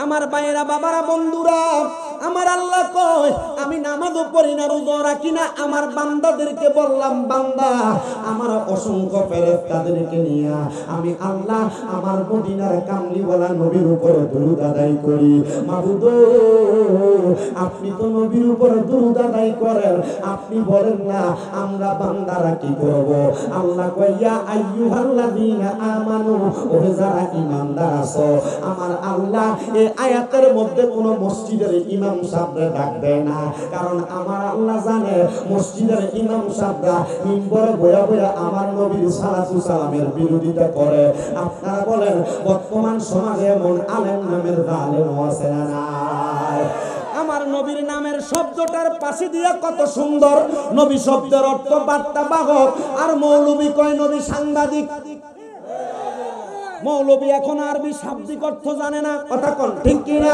আমার ভাইয়েরা, বাবারা, বন্ধুরা, আমার আল্লাহ কয় আমি নামাজও পড়ি না, রোজা রাখি না, আমার বান্দাদেরকে বললাম বান্দা আমার অসংখ্য ফেরেশতাদেরকে নিয়ে আমি আল্লাহ আমার মদিনার কামলিওয়ালা নবীর উপর দরুদ আদায় করি। মাবুদ আপনি তো নবীর উপর দরুদ আদায় করেন, আপনি বলেন না আমরা বান্দারা কি করব? আল্লাহ কয় ইয়া আইয়ুহাল্লাযীনা আমানু, ও যারা ঈমানদার আছো, আমার আল্লাহ এই আয়াতের মধ্যে কোন মসজিদের ইমাম সাহেবরা ডাক দেয় না, কারণ আমার আল্লাহ জানে মসজিদের ইমাম সাহেবরা মিম্বরে বয়া বয়া আমার নবীর সালাতু সালামের বিরোধিতা করে। আপনারা বলেন বর্তমান সমাজে এমন আলেম নামের জালেম আছে না নাই? আমার নবীর নামের শব্দটার পাশে দিয়ে কত সুন্দর, নবী শব্দের অর্থ বার্তা বাহক, আর মৌলবী কয় নবী সাংবাদিক। মৌলবী এখন আরবি শাব্দিক অর্থ জানে না, কথা কোন ঠিক কি না?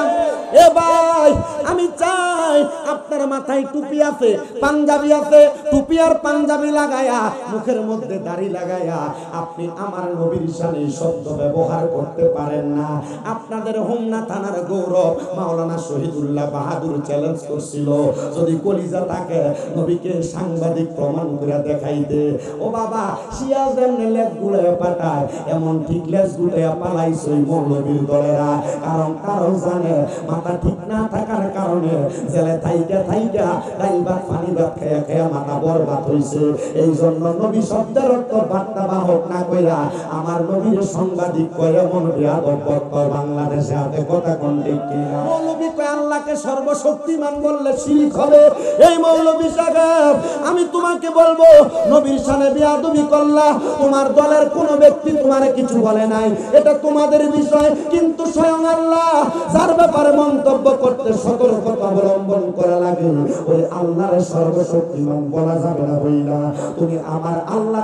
এ ভাই আমি চাই আপনার মাথায় টুপি আছে, পাঞ্জাবি আছে, টুপি আর পাঞ্জাবি লাগায়া, মুখের মধ্যে দাড়ি লাগায়া আপনি আমার নবীর শানে শব্দ ব্যবহার করতে পারেন না। আপনাদের হোমনা থানার গৌরব মাওলানা শহীদুল্লাহ বাহাদুর চ্যালেঞ্জ করছিল, যদি কলিজা থাকে নবীকে সাংবাদিক প্রমাণ করে দেখাইতে। ও বাবা, শিয়া যেমনে লেজ গুড়ে পাঠায় এমন ঠিক লেজ গুড়ে পালাইছে মৌলবীর দলেরা, কারণ কারো জানে মাথা ঠিক না থাকার কারণে জেলে থাইকা থাইকা ডাইল ভাত পানি ভাত খেয়ে খেয়ে মাথা বরবাদ হইছে। এই জন্য নবী শব্দের অর্থ বার্তা বাহক না কইরা আমার নবীর সাংবাদিক কয় এমন বেয়াদব বক্তব্য বাংলাদেশে আছে, কথা কোন ঠিক কি না? মৌলবী কয় আল্লাহকে সর্বশক্তিমান বললে শিরক হবে। এই মৌলবী সাহেব আমি তোমাকে বলবো, নবীর শানে বেয়াদবি করলা, তোমার দলের কোন ব্যক্তি তোমারে কিছু বলে নাই, এটা তোমাদের বিষয়, কিন্তু স্বয়ং আল্লাহ যার ব্যাপারে মন্তব্য করতে সতর্কতা অবলম্বন করা লাগে ওই আল্লাহর সর্বশক্তিমান বলা যাবে না। বইলা তুমি আমার আল্লাহ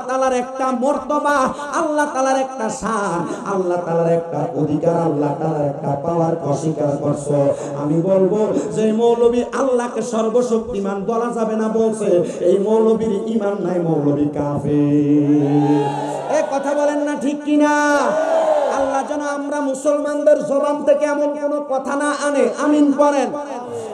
তাআলার একটা মর্তবা, আল্লাহ তাআলার একটা শান, আল্লাহ তাআলার একটা অধিকার, আল্লাহ তাআলার একটা পাওয়ার অস্বীকার করছো। আমি বলবো যে মৌলবী আল্লাহকে সর্বশক্তিমান বলা যাবে না বলছে, এই মৌলবীর ঈমান নাই, মৌলবী কাফের। এ কথা বলেন না ঠিক কিনা? আল্লাহ যেন আমরা মুসলমানদের জবান থেকে এমন কোন কথা না আনে, আমিন করেন।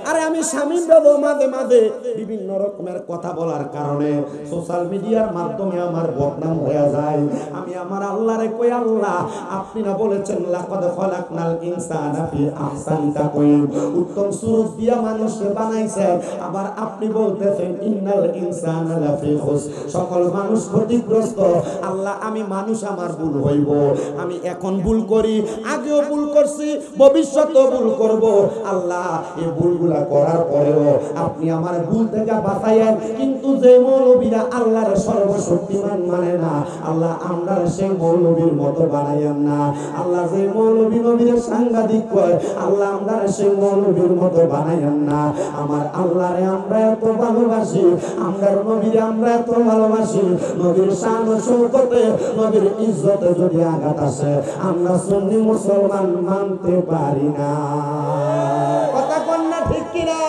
আরে আমি শামিম দেব মাঝে মাঝে বিভিন্ন রকমের কথা বলার কারণে সোশ্যাল মিডিয়ার মাধ্যমে আমার বদনাম হয়ে যায়। আমি আমার আল্লাহরে কই, আল্লাহ আপনি না বলেছেন লাকাদ খলাকনাল ইনসানা ফি আহসানি তাকওয়িম, উত্তম সুরত দিয়া মানুষকে বানাইছেন, আবার আপনি বলতেছেন ইন্নাল ইনসানা লাফি খুসর, সকল মানুষ ক্ষতিগ্রস্ত। আল্লাহ আমি মানুষ, আমার ভুল হইব, আমি এখন ভুল করি, আগেও ভুল করছি, ভবিষ্যতেও ভুল করব। আল্লাহ এই ভুলগুলো করার পরেও আপনি আমার ভুল থেকে বাঁচাইয়েন। কিন্তু যে মৌলবীরা আল্লাহর সর্বশক্তিমান মানে না, আল্লাহ আমরা সেই মৌলবীর মতো বানাইয়েন না। আল্লাহ যে মৌলবী নবীর সাংবাদিক কয়, আল্লাহ আমরা সেই মৌলবীর মতো বানাইয়েন না। আমার আল্লাহরে আমরা এত ভালোবাসি, আমরা নবীরে আমরা এত ভালোবাসি, নবীর শান ও শৌকতে, নবীর ইজ্জতে যদি আঘাত আসে আমরা সুন্নি মুসলমান মানতে পারি না। কথা কোন না ঠিক কিনা?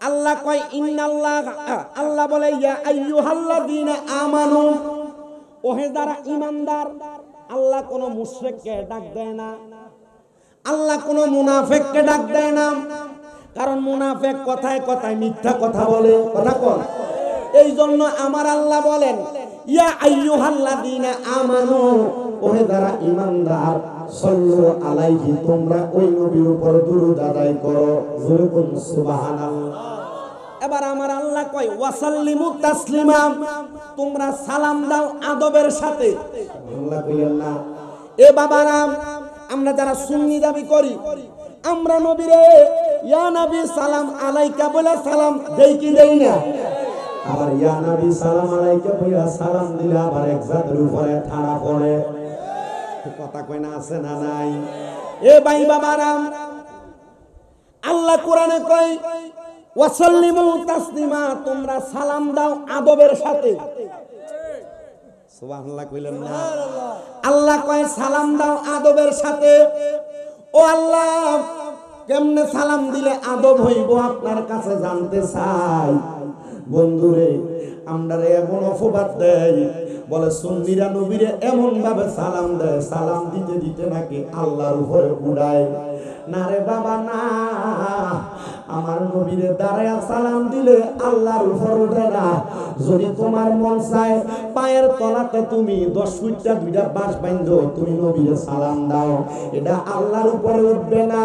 আল্লাহ কয় ইন্নাল্লাহ, আল্লাহ বলে ইয়া আইয়ুহাল্লাযীনা আমানু, ওহে যারা ঈমানদার। আল্লাহ কোন মুশরিককে ডাক দেয় না, আল্লাহ কোন মুনাফিককে ডাক দেয় না, কারণ মুনাফিক কথায় কথায় মিথ্যা কথা বলে, কথা কোন। এই জন্য আমার আল্লাহ বলেন ইয়া আইয়ুহাল্লাযীনা আমানু, ওহে যারা ঈমানদার, সাল্লু আলাইহি, তোমরা ওই নবীর উপর দরুদ আদায় করো, জোরে বলুন সুবহানাল্লাহ। এবার আমার আল্লাহ কয় ওয়াসাল্লিমু তাসলিমা, তোমরা সালাম দাও আদবের সাথে। আল্লাহ কইলেন না এ বাবারা, আমরা যারা সুন্নি দাবি করি, আমরা নবীরে ইয়া নবী সালাম আলাইকা বলে সালাম দেই কি দেই না? আবার ইয়া নবী সালাম আলাইকা বলে সালাম দিলে আবার এক জাতের উপরে ঠাড়া পড়ে, কথা কয় না, আছে না নাই? এ ভাই বাবারা, আল্লাহ কোরআনে কয় ওয়াসাল্লিমু তাসলিমা, তোমরা সালাম দাও আদবের সাথে। সুবহানাল্লাহ কইলেন না? আল্লাহ কয় সালাম দাও আদবের সাথে। ও আল্লাহ, কেমনে সালাম দিলে আদব হইব আপনার কাছে জানতে চাই। বন্ধুরে, আমরা এমন অপবাদ দেয়, বলে সুন্নিরা নবীরে এমন ভাবে সালাম দেয়, সালাম দিতে দিতে নাকি আল্লাহর উপরে উড়ায়। না রে বাবা না, আমার নবীরে দাঁড়ায় সালাম দিলে আল্লাহর উপর উঠে না। যদি তোমার মন চায় পায়ের তলাতে তুমি 10 ফুটটা 2টা বাঁশ বাঁধো, তুমি নবীরে সালাম দাও, এটা আল্লাহর উপরে উঠবে না।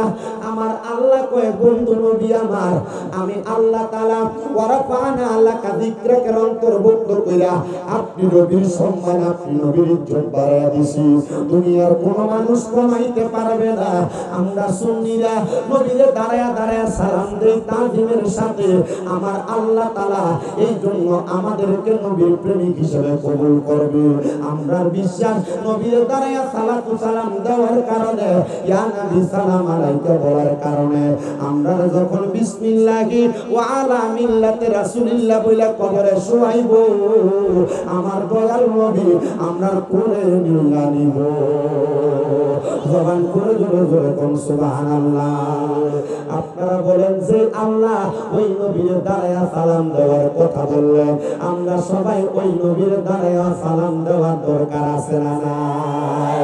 আমার আল্লাহ কয় বন্ধু নবী আমার, আমি আল্লাহ তাআলা ওয়ারাফানা লাকা যিকরাকে অন্তর্ভুক্ত কইরা আপনি নবীর সম্মান, আপনি নবীর ইজ্জত বাড়ায়া দিছি, দুনিয়ার কোন মানুষ কমাইতে পারবে না। আমরা সুন্নিরা নবীরে দাঁড়ায়া দাঁড়ায়া সালাম দেই তাজিমের সাথে। আমার আল্লাহ তাআলা এই জন্য আমাদেরকে নবীর প্রেমিক হিসেবে কবুল করবে। আমরা বিশ্বাস নবীরে দাঁড়ায়া সালাতু সালাম দেওয়ার কারণে, ইয়া নবী সালাম আলাইকা বলার কারণে, আমরা যখন বিসমিল্লাহি ওয়া আলা মিল্লাতি রাসূলিল্লাহ বইলা কবরে শুয়াইব, আমার দয়াল নবী আমরার কোলে নিয়া নিব। জবান করে জোরে জোরে কোন সুবহানাল্লাহ। আপনারা বলেন যে আল্লাহ ওই নবীর দাঁড়ায়া সালাম দেওয়ার কথা বললেন, আমরা সবাই ওই নবীর দাঁড়ায়া সালাম দেওয়ার দরকার আছে না নাই?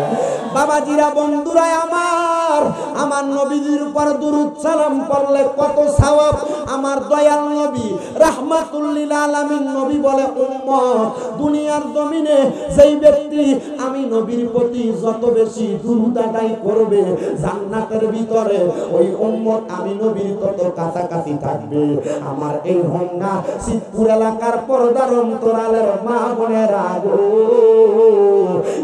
বাবাজিরা বন্ধুরা আমার, আমার নবীর উপর দুরূদ সালাম পড়লে কত সওয়াব। আমার দয়াল নবী রাহমাতুল লিল আলামিন নবী বলে, উম্মত দুনিয়ার জমিনে যেই ব্যক্তি আমি নবীর প্রতি যত বেশি দুরূদ আদায় করবে, জান্নাতের ভিতরে ওই উম্মত আমি নবীর তত কাছাকাছি থাকবে। আমার এই হোমনা সিদ্ধপুর এলাকার পর্দার অন্তরালের মা বোনেরা গো,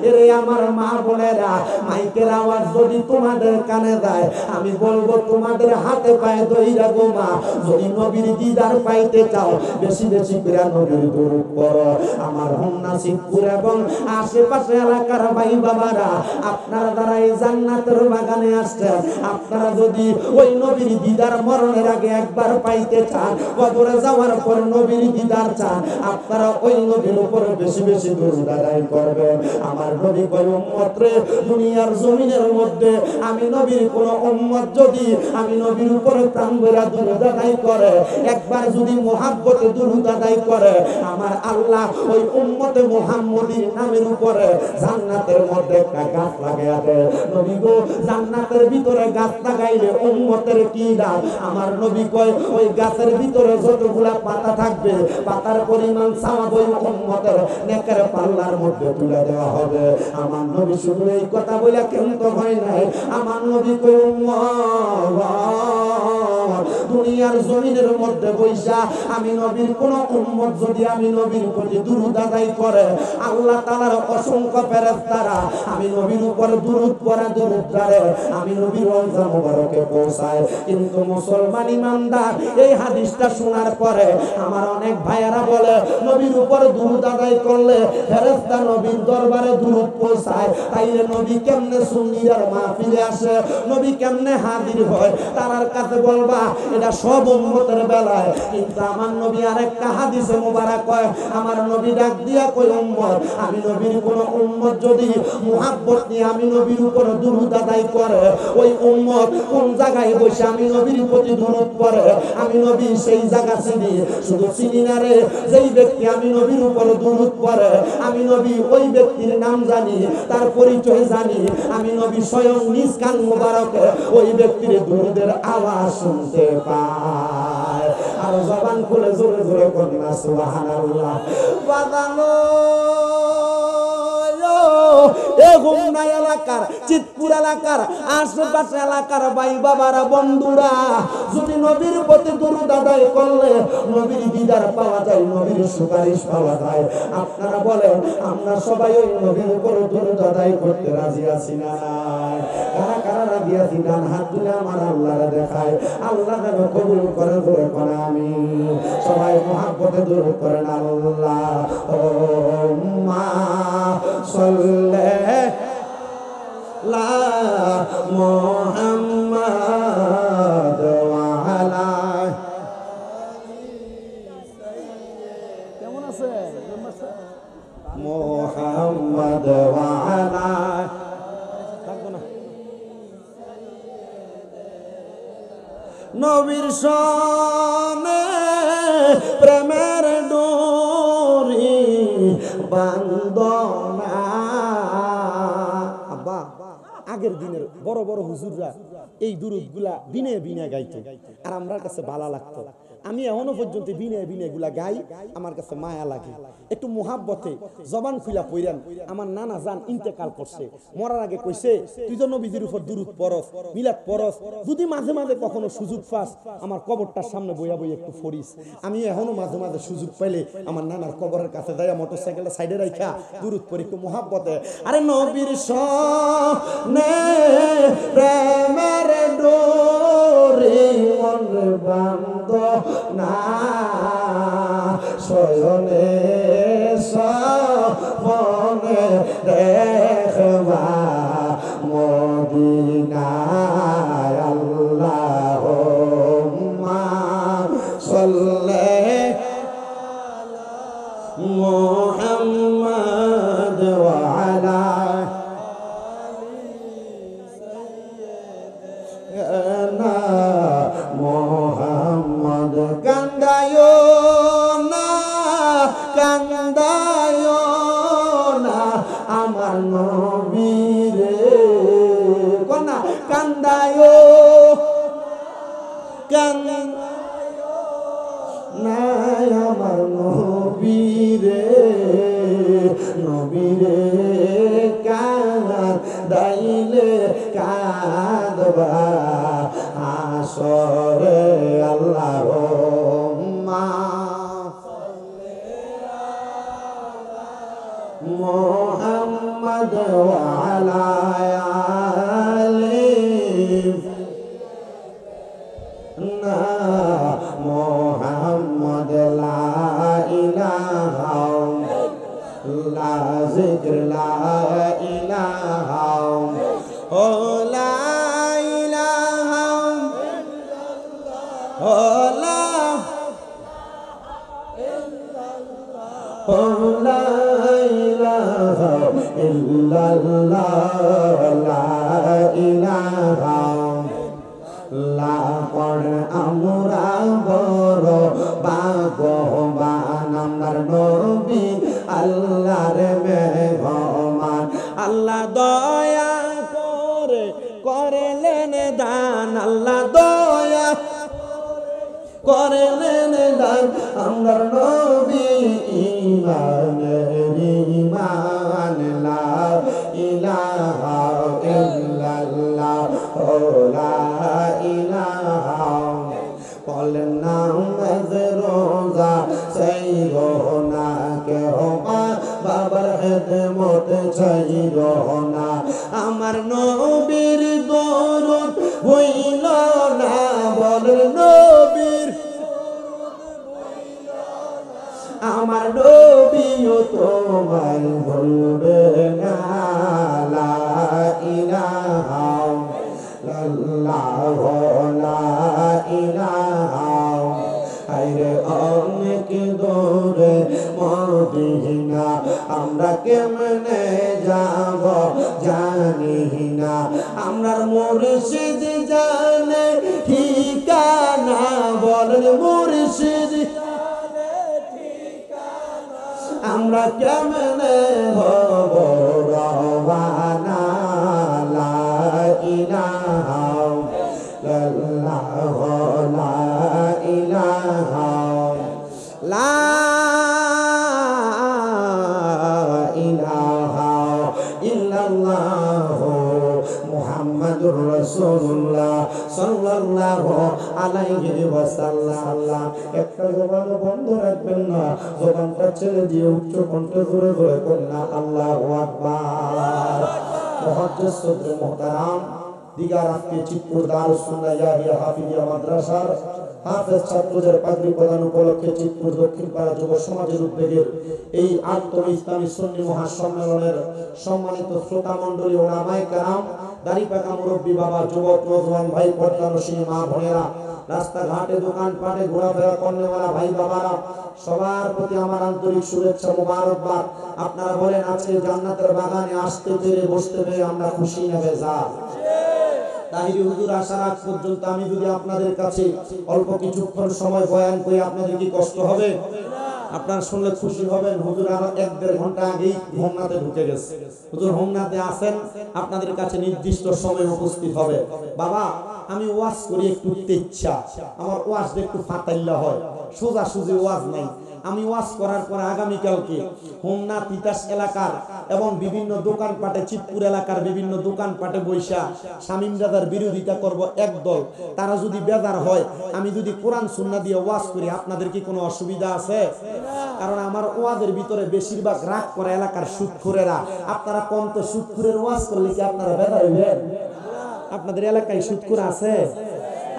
এরে আমার মা বোনেরা, মাইকের আওয়াজ যদি তোমাদের কানে যায়, আমি বলবো তোমাদের হাতে পায়ে ধইরা গো মা, যদি নবীর দিদার পাইতে চাও বেশি বেশি করে নবীর দুরূদ পড়ো। আমার হোমনা সিদ্ধপুর এবং আশেপাশে এলাকার ভাই বাবারা, আপনারা যারা এই জান্নাতের বাগানে আসছেন, আপনারা যদি ওই নবীর দিদার মরণের আগে একবার পাইতে চান, কবরে যাওয়ার পর নবীর দিদার চান, আপনারা ওই নবীর উপরে বেশি বেশি দুরূদ আদায় করবেন। আমার নবী কয় উম্মত রে, দুনিয়ার জমিনের মধ্যে আমি নবীর কোন উম্মত যদি আমি নবীর উপরে প্রাণ ভরা দুরূদ আদায় করে, একবার যদি মুহাব্বতে দুরূদ আদায় করে, আমার আল্লাহ ওই উম্মতে মুহাম্মদীর নামের উপরে জান্নাতের মধ্যে একটা গাছ লাগায়া দেয়। নবী গো, জান্নাতের ভিতরে গাছ লাগাইলে উম্মতের কি লাভ? আমার নবী কয় ওই গাছের ভিতরে যতগুলা পাতা থাকবে, পাতার পরিমাণ সওয়াব ওই উম্মতের নেকের পাল্লার মধ্যে তুলে দেওয়া হবে। আমার নবী শুধু এই কথা বলে কেমন তো হয় নাই। আমার নবী কয় উম্মত দুনিয়ার জমিনের মধ্যে বৈশা আমি নবীর কোন উম্মত যদি আমি নবীর প্রতি দুরূদ আদায় করে, আল্লাহ তাআলার অসংখ্য ফেরেশতারা আমি নবীর উপর দুরূদ পড়া দুরূদ পড়ে আমি নবীর রওজা মুবারকে পৌঁছায়। কিন্তু মুসলমান ইমানদার এই হাদিসটা শোনার পরে আমার অনেক ভাইয়েরা বলে নবীর উপর দুরূদ আদায় করলে ফেরেশতা নবীর দরবারে দুরূদ পৌঁছায়, তাইলে নবী কেমনে সুন্নির মাহফিলে আসে, নবী কেমনে হাজির হয়? তার কাছে বলবা এটা সব উম্মতের বেলায়। কিন্তু আমার নবী আরেকটা হাদিসে মুবারক কয়, আমার নবী ডাক দিয়া কই উম্মত, আমি নবীর কোন উম্মত যদি মুহাব্বত নিয়ে আমি নবীর উপর দুরূদ আদায় করে, ওই উম্মত কোন জায়গায় বসে আমি নবীর প্রতি দুরূদ পড়ে, আমি নবী সেই জায়গা চিনি। শুধু চিনি না রে, যেই ব্যক্তি আমি নবীর উপর দুরূদ পড়ে, আমি নবী ওই ব্যক্তির নাম জানি, তার পরিচয় জানি। আমি নবী স্বয়ং নিজ কান মুবারকে ওই ব্যক্তির দুরূদের আওয়াজ শুনতে পায়। আর জবান খুলে জোরে জোরে বলুন না সুবহানাল্লাহ। বাজানো এ হোমনা এলাকার, চিতপুর এলাকার, আশেপাশে এলাকার ভাই বাবারা বন্ধুরা, যদি নবীর প্রতি দুরূদ আদায় করলে নবীর দিদার পাওয়া যায়, নবীর সুপারিশ পাওয়া যায়। আপনারা বলেন আমরা সবাই ওই নবীর উপর দুরূদ আদায় করতে রাজি আছি না? কারা কারা রাজি আছি? ডান হাত তুলে আমার আল্লাহরে দেখায়, আল্লাহ যেন কবুল করে ধরে করে আমি সবাই মুহাব্বতে দুরূদ করেন আল্লাহুম্মা সাল্লি লা মুহাম্মাদ ওয়া আলা। কেমন আছে মুহাম্মাদ ওয়া আলা? থাকবো না। নবীর সনে প্রেমের ডোরি বান্ধ বন্দনা। আব্বা আগের দিনের বড় বড় হুজুররা এই দুরুদগুলা বিনে বিনে গাইতো, আর আমার কাছে ভালো লাগতো। আমি এখনো পর্যন্ত বিনে বিনে গুলা গাই, আমার কাছে মায়া লাগে। একটু মোহাব্বতে জবান খুলা পইরান। আমার নানা জান ইন্তেকাল করছে, মরার আগে কইছে তুই তো নবীজির উপর দুরুদ পড়স, মিলাদ পড়স, যদি মাঝে মাঝে কখনো সুযোগ পাস আমার কবরটার সামনে বইয়া বই একটু পড়িস। আমি এখনো মাঝে মাঝে সুযোগ পাইলে আমার নানার কবরের কাছে যাইয়া মোটরসাইকেলটা সাইডে রাখা দুরুদ পড়ি একটু মোহাব্বতে। আরে নবীর সনে প্রেমের ডোরে মন বান্ধ না, শয়নে সপনে দেখবা মদিনায়। আল্লাহুম্মা সাল্লি মুহাম্মাদ ওয়া আলা মোহাম্মদ। কান্দায়ো না, কান্দায়ো না আমার নবীরে, কোনা কান্দায়ো কান্দায়ো না আমার নবীরে, নবীরে কাঁদাইলে কাঁদবা আসরে। আল্লাহুম্মা মুহাম্মদ ওয়া আলা আলি না মুহাম্মদ। লা ইলাহা লা যিকর লা ইলাহা ও লা ইলাহা ও লা লা ইলাহা ইল্লাল্লাহ লা ইলাহা লা পড় আমরা বড় ভাগ্যবান আমার নবী আল্লাহর মেহমান। আল্লাহ দয়া করে করলেন দান, আল্লাহ দয়া করলেন দান আমার নবী ঈমানের ঈমান। লা ইলাহা ইল্লাল্লাহ লা ইলাহা বলেন নামাজ রোজা চাইরো না কেহ, মা বাবার খেদমত চাইরো না। আমার নবীর দরুদ হইল না, বলেন নবীর আমার নবীও তোমায় ভুলবে না। লা ইলাহা ইল্লাল্লাহ লা ইলাহা। আইরে অনেক দূরে মদিনা, আমরা কেমনে যাব জানি না। আমরা মুর্শিদ জানে ঠিকানা, বলেন মুর্শিদ আমরা কেমনে হব রওয়ানা। লা ইলাহা ইল্লাল্লাহ লা ইলাহা লা ইলাহা ইল্লাল্লাহ মুহাম্মাদুর রাসূলুল্লাহ সাল্লাল্লাহু আলাইহি ওয়াসাল্লাম। একটা জবান বন্ধ রাখবেন না, জবানটা ছেড়ে দিয়ে উচ্চ কণ্ঠে জোরে জোরে কন্যা আল্লাহু আকবার। মুহাদ্দিস সদর মুহতারাম দিগার আজকে চিত্তপুর দারুস সুন্নাহ ইয়াহিয়া হাফিজিয়া মাদ্রাসার হাফেজ ছাত্রদের পাগড়ি প্রদান উপলক্ষে চিত্তপুর দক্ষিণ পাড়া যুব সমাজের উদ্যোগের এই আন্তঃ ইসলামী সুন্নি মহাসম্মেলনের সম্মানিত শ্রোতা মণ্ডলী ওলামায়ে কেরাম, দাড়ি পাকা মুরব্বী বাবা, যুবক নওজোয়ান ভাই, পর্দানশীল মা বোনেরা, রাস্তাঘাটে দোকানপাটে ঘোরাফেরা করনেওয়ালা ভাই বাবারা, সবার প্রতি আমার আন্তরিক শুভেচ্ছা মোবারকবাদ। আপনারা বলেন আজকে জান্নাতের বাগানে আসতে পেরে বসতে পেরে আমরা খুশি না বেজার? তাহিরি হুজুর আসার আগ পর্যন্ত আমি যদি আপনাদের কাছে অল্প কিছুক্ষণ সময় বয়ান করি আপনাদের কি কষ্ট হবে? আপনারা শুনলে খুশি হবেন, হুজুর আরো 1-1.5 ঘন্টা আগেই হোমনাতে ঢুকে গেছে। হুজুর হোমনাতে আছেন, আপনাদের কাছে নির্দিষ্ট সময় উপস্থিত হবে। বাবা আমি ওয়াজ করি একটু উঠতে ইচ্ছা, আমার ওয়াজ একটু ফাতাইল্লা হয়, সোজাসুজি ওয়াজ নাই। আমি ওয়াজ করার পরে আগামীকালকে হোমনা তিতাস এলাকার এবং বিভিন্ন দোকানপাটে, চিতপুর এলাকার বিভিন্ন দোকানপাটে বৈশা শামীম দাদার বিরোধিতা করব একদল। তারা যদি বেজার হয়, আমি যদি কোরআন সুন্নাহ দিয়ে ওয়াজ করি, আপনাদের কি কোনো অসুবিধা আছে? কারণ আমার ওয়াজের ভিতরে বেশিরভাগ রাগ করে এলাকার সুদখোরেরা। আপনারা কম তো সুদখোরের ওয়াজ করলে কি আপনারা বেজার হইবেন? আপনাদের এলাকায় সুদখোর আছে?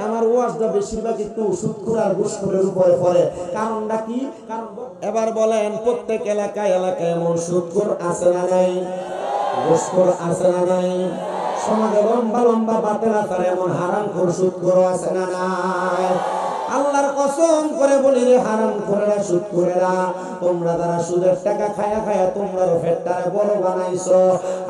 আমার ওয়াজটা বেশিরভাগ একটু সুদখোর আর ঘুষখোরের উপরে পড়ে। কারণটা কি? কারণ এবার বলেন, প্রত্যেক এলাকায় এলাকায় এমন সুদখোর আছে না নাই? ঘুষখোর আছে না নাই? সমাজে লম্বা লম্বা বাতেলা তার এমন হারামখোর সুদখোর আছে না নাই? আল্লাহর কসম করে বলি রে হারামখোরেরা, সুদখোরেরা, তোমরা যারা সুদের টাকা খায়া খায়া তোমরা পেটটারে বড় বানাইছো।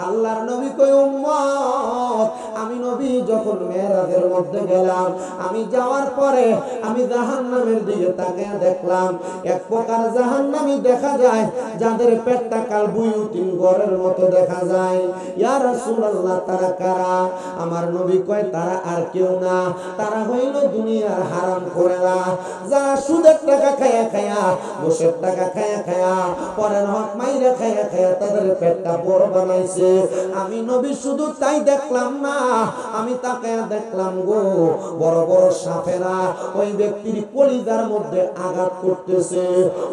আল্লাহর নবী কই, উম্মত আমি নবী যখন মেরাজের মধ্যে গেলাম, আমি যাওয়ার পরে আমি জাহান্নামের দিকে তাকিয়ে দেখলাম, এক প্রকার জাহান্নামী দেখা যায় যাদের পেটটা কাল বুয়ুতিন ঘরের মতো দেখা যায়। ইয়া রাসূলুল্লাহ, তারা কারা? আমার নবী কয়, তারা আর কেউ না, তারা হইল দুনিয়ার হারামখোরেরা, যারা সুদের টাকা খায়া খায়া, ঘুষের টাকা খায়া খায়া, পরের হক মাইরা খায়া খায়া তাদের পেটটা বড় বানাইছে। আমি নবী শুধু তাই দেখলাম না, আমি তাকে দেখলাম গো, বড় বড় সাপেরা ওই ব্যক্তির কলিজার মধ্যে আঘাত করতেছে।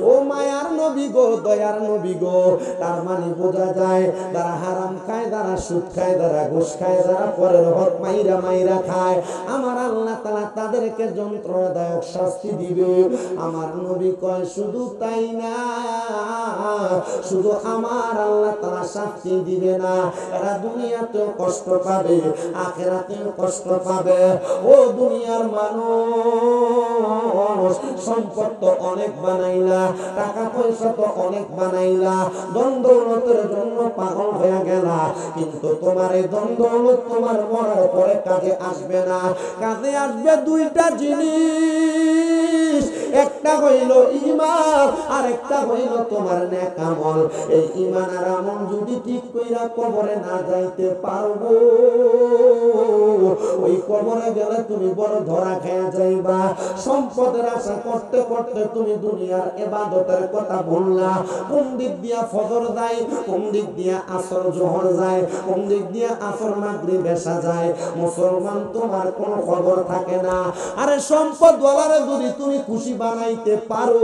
ও মায়ার নবী গো, দয়ার নবী গো, তার মানে বোঝা যায় যারা হারাম খায়, যারা সুদ খায়, যারা ঘুষ খায়, যারা পরের হক মাইরা মাইরা খায়, আমার আল্লাহ তাআলা তাদেরকে যন্ত্রণাদায়ক শাস্তি দিবে। আমার নবী কয়, শুধু তাই না, শুধু আমার আল্লাহ তাআলা শাস্তি দিবে না, এরা দুনিয়াতেও কষ্ট পাবে, আখিরাতেও কষ্ট পাবে। ও দুনিয়ার মানুষ, সম্পদ তো অনেক বানাইলা, টাকা পয়সা তো অনেক বানাইলা, ধন দৌলতের জন্য পাগল হয়ে গেলা, কিন্তু তোমার এই ধন দৌলত তোমার মরার পরে কাজে আসবে না। কাজে আসবে দুইটা জিনিস, একটা হইল ঈমান, আর একটা হইল তোমার নেক আমল। এই ঈমান আর আমল যদি ঠিক কইরা কবরে না যাইতে পারবো, ওই কবরে গেলে তুমি বড় ধরা খেয়ে যাইবা। সম্পদের আশা করতে করতে তুমি দুনিয়ার ইবাদতের কথা ভুললা। কোন দিক দিয়া ফজর যায়, কোন দিক দিয়া আসর জোহর যায়, কোন দিক দিয়া আসর মাগরিব এশা যায়, মুসলমান তোমার কোনো খবর থাকে না। আরে সম্পদওয়ালারে যদি তুমি খুশি বানাইতে পারো,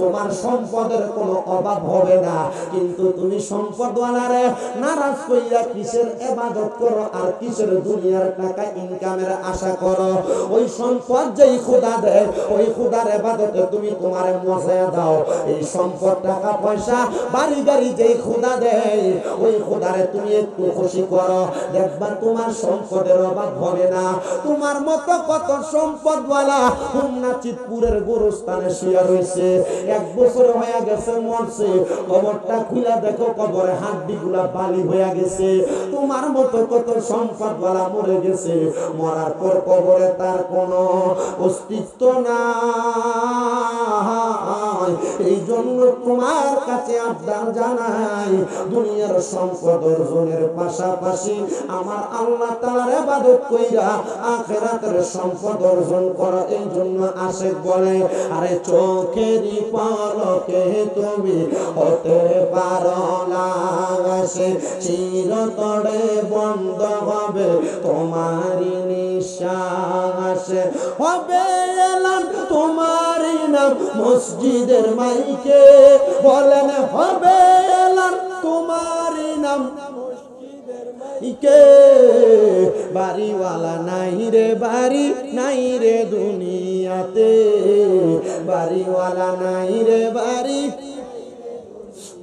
তোমার সম্পদের কোনো অভাব হবে না। কিন্তু তুমি সম্পদওয়ালারে নারাজ কইরা কিসের ইবাদত করো আর কিসের দুনিয়ার টাকা ইনকামের আশা করো? ওই সম্পদ যেই খোদা দেয়, ওই খোদার ইবাদতে তুমি তোমারে মজা দাও। এই সম্পদ, টাকা পয়সা, বাড়ি গাড়ি যেই খোদা দেয়, ওই খোদারে তুমি একটু খুশি করো, দেখবা তোমার সম্পদের অভাব হবে না। তোমার মতো কত সম্পদওয়ালা হোমনা চিতপুরের গোরস্থানে শুয়ে রয়েছে, 1 বছর হয়ে গেছে মরছে, কবরটা খুলে দেখো কবরে হাড্ডিগুলা বালি হয়ে গেছে। তোমার মতো কত সম্পদওয়ালা মরে গেছে, মরার পর কবরে তার কোনো অস্তিত্ব নাই। এই জন্য তোমার কাছে আবদার জানাই, দুনিয়ার সম্পদ অর্জনের পাশাপাশি আমার আল্লাহ তাআলার ইবাদত কইরা আখিরাতের সম্পদ অর্জন করো। এই জন্য আশিক বলে, আরে চোখেরই পলকে তুমি হতে পারো লাশ, চিরতরে বন্ধ হবে তোমারই নিঃশ্বাস, হবে এলান তোমারই নাম মসজিদের মাইকে, বলেন হবে এলান তোমারই নাম মসজিদের মাইকে। বাড়িওয়ালা নাই রে বাড়ি, নাই রে দুনিয়াতে, বাড়িওয়ালা নাই রে বাড়ি,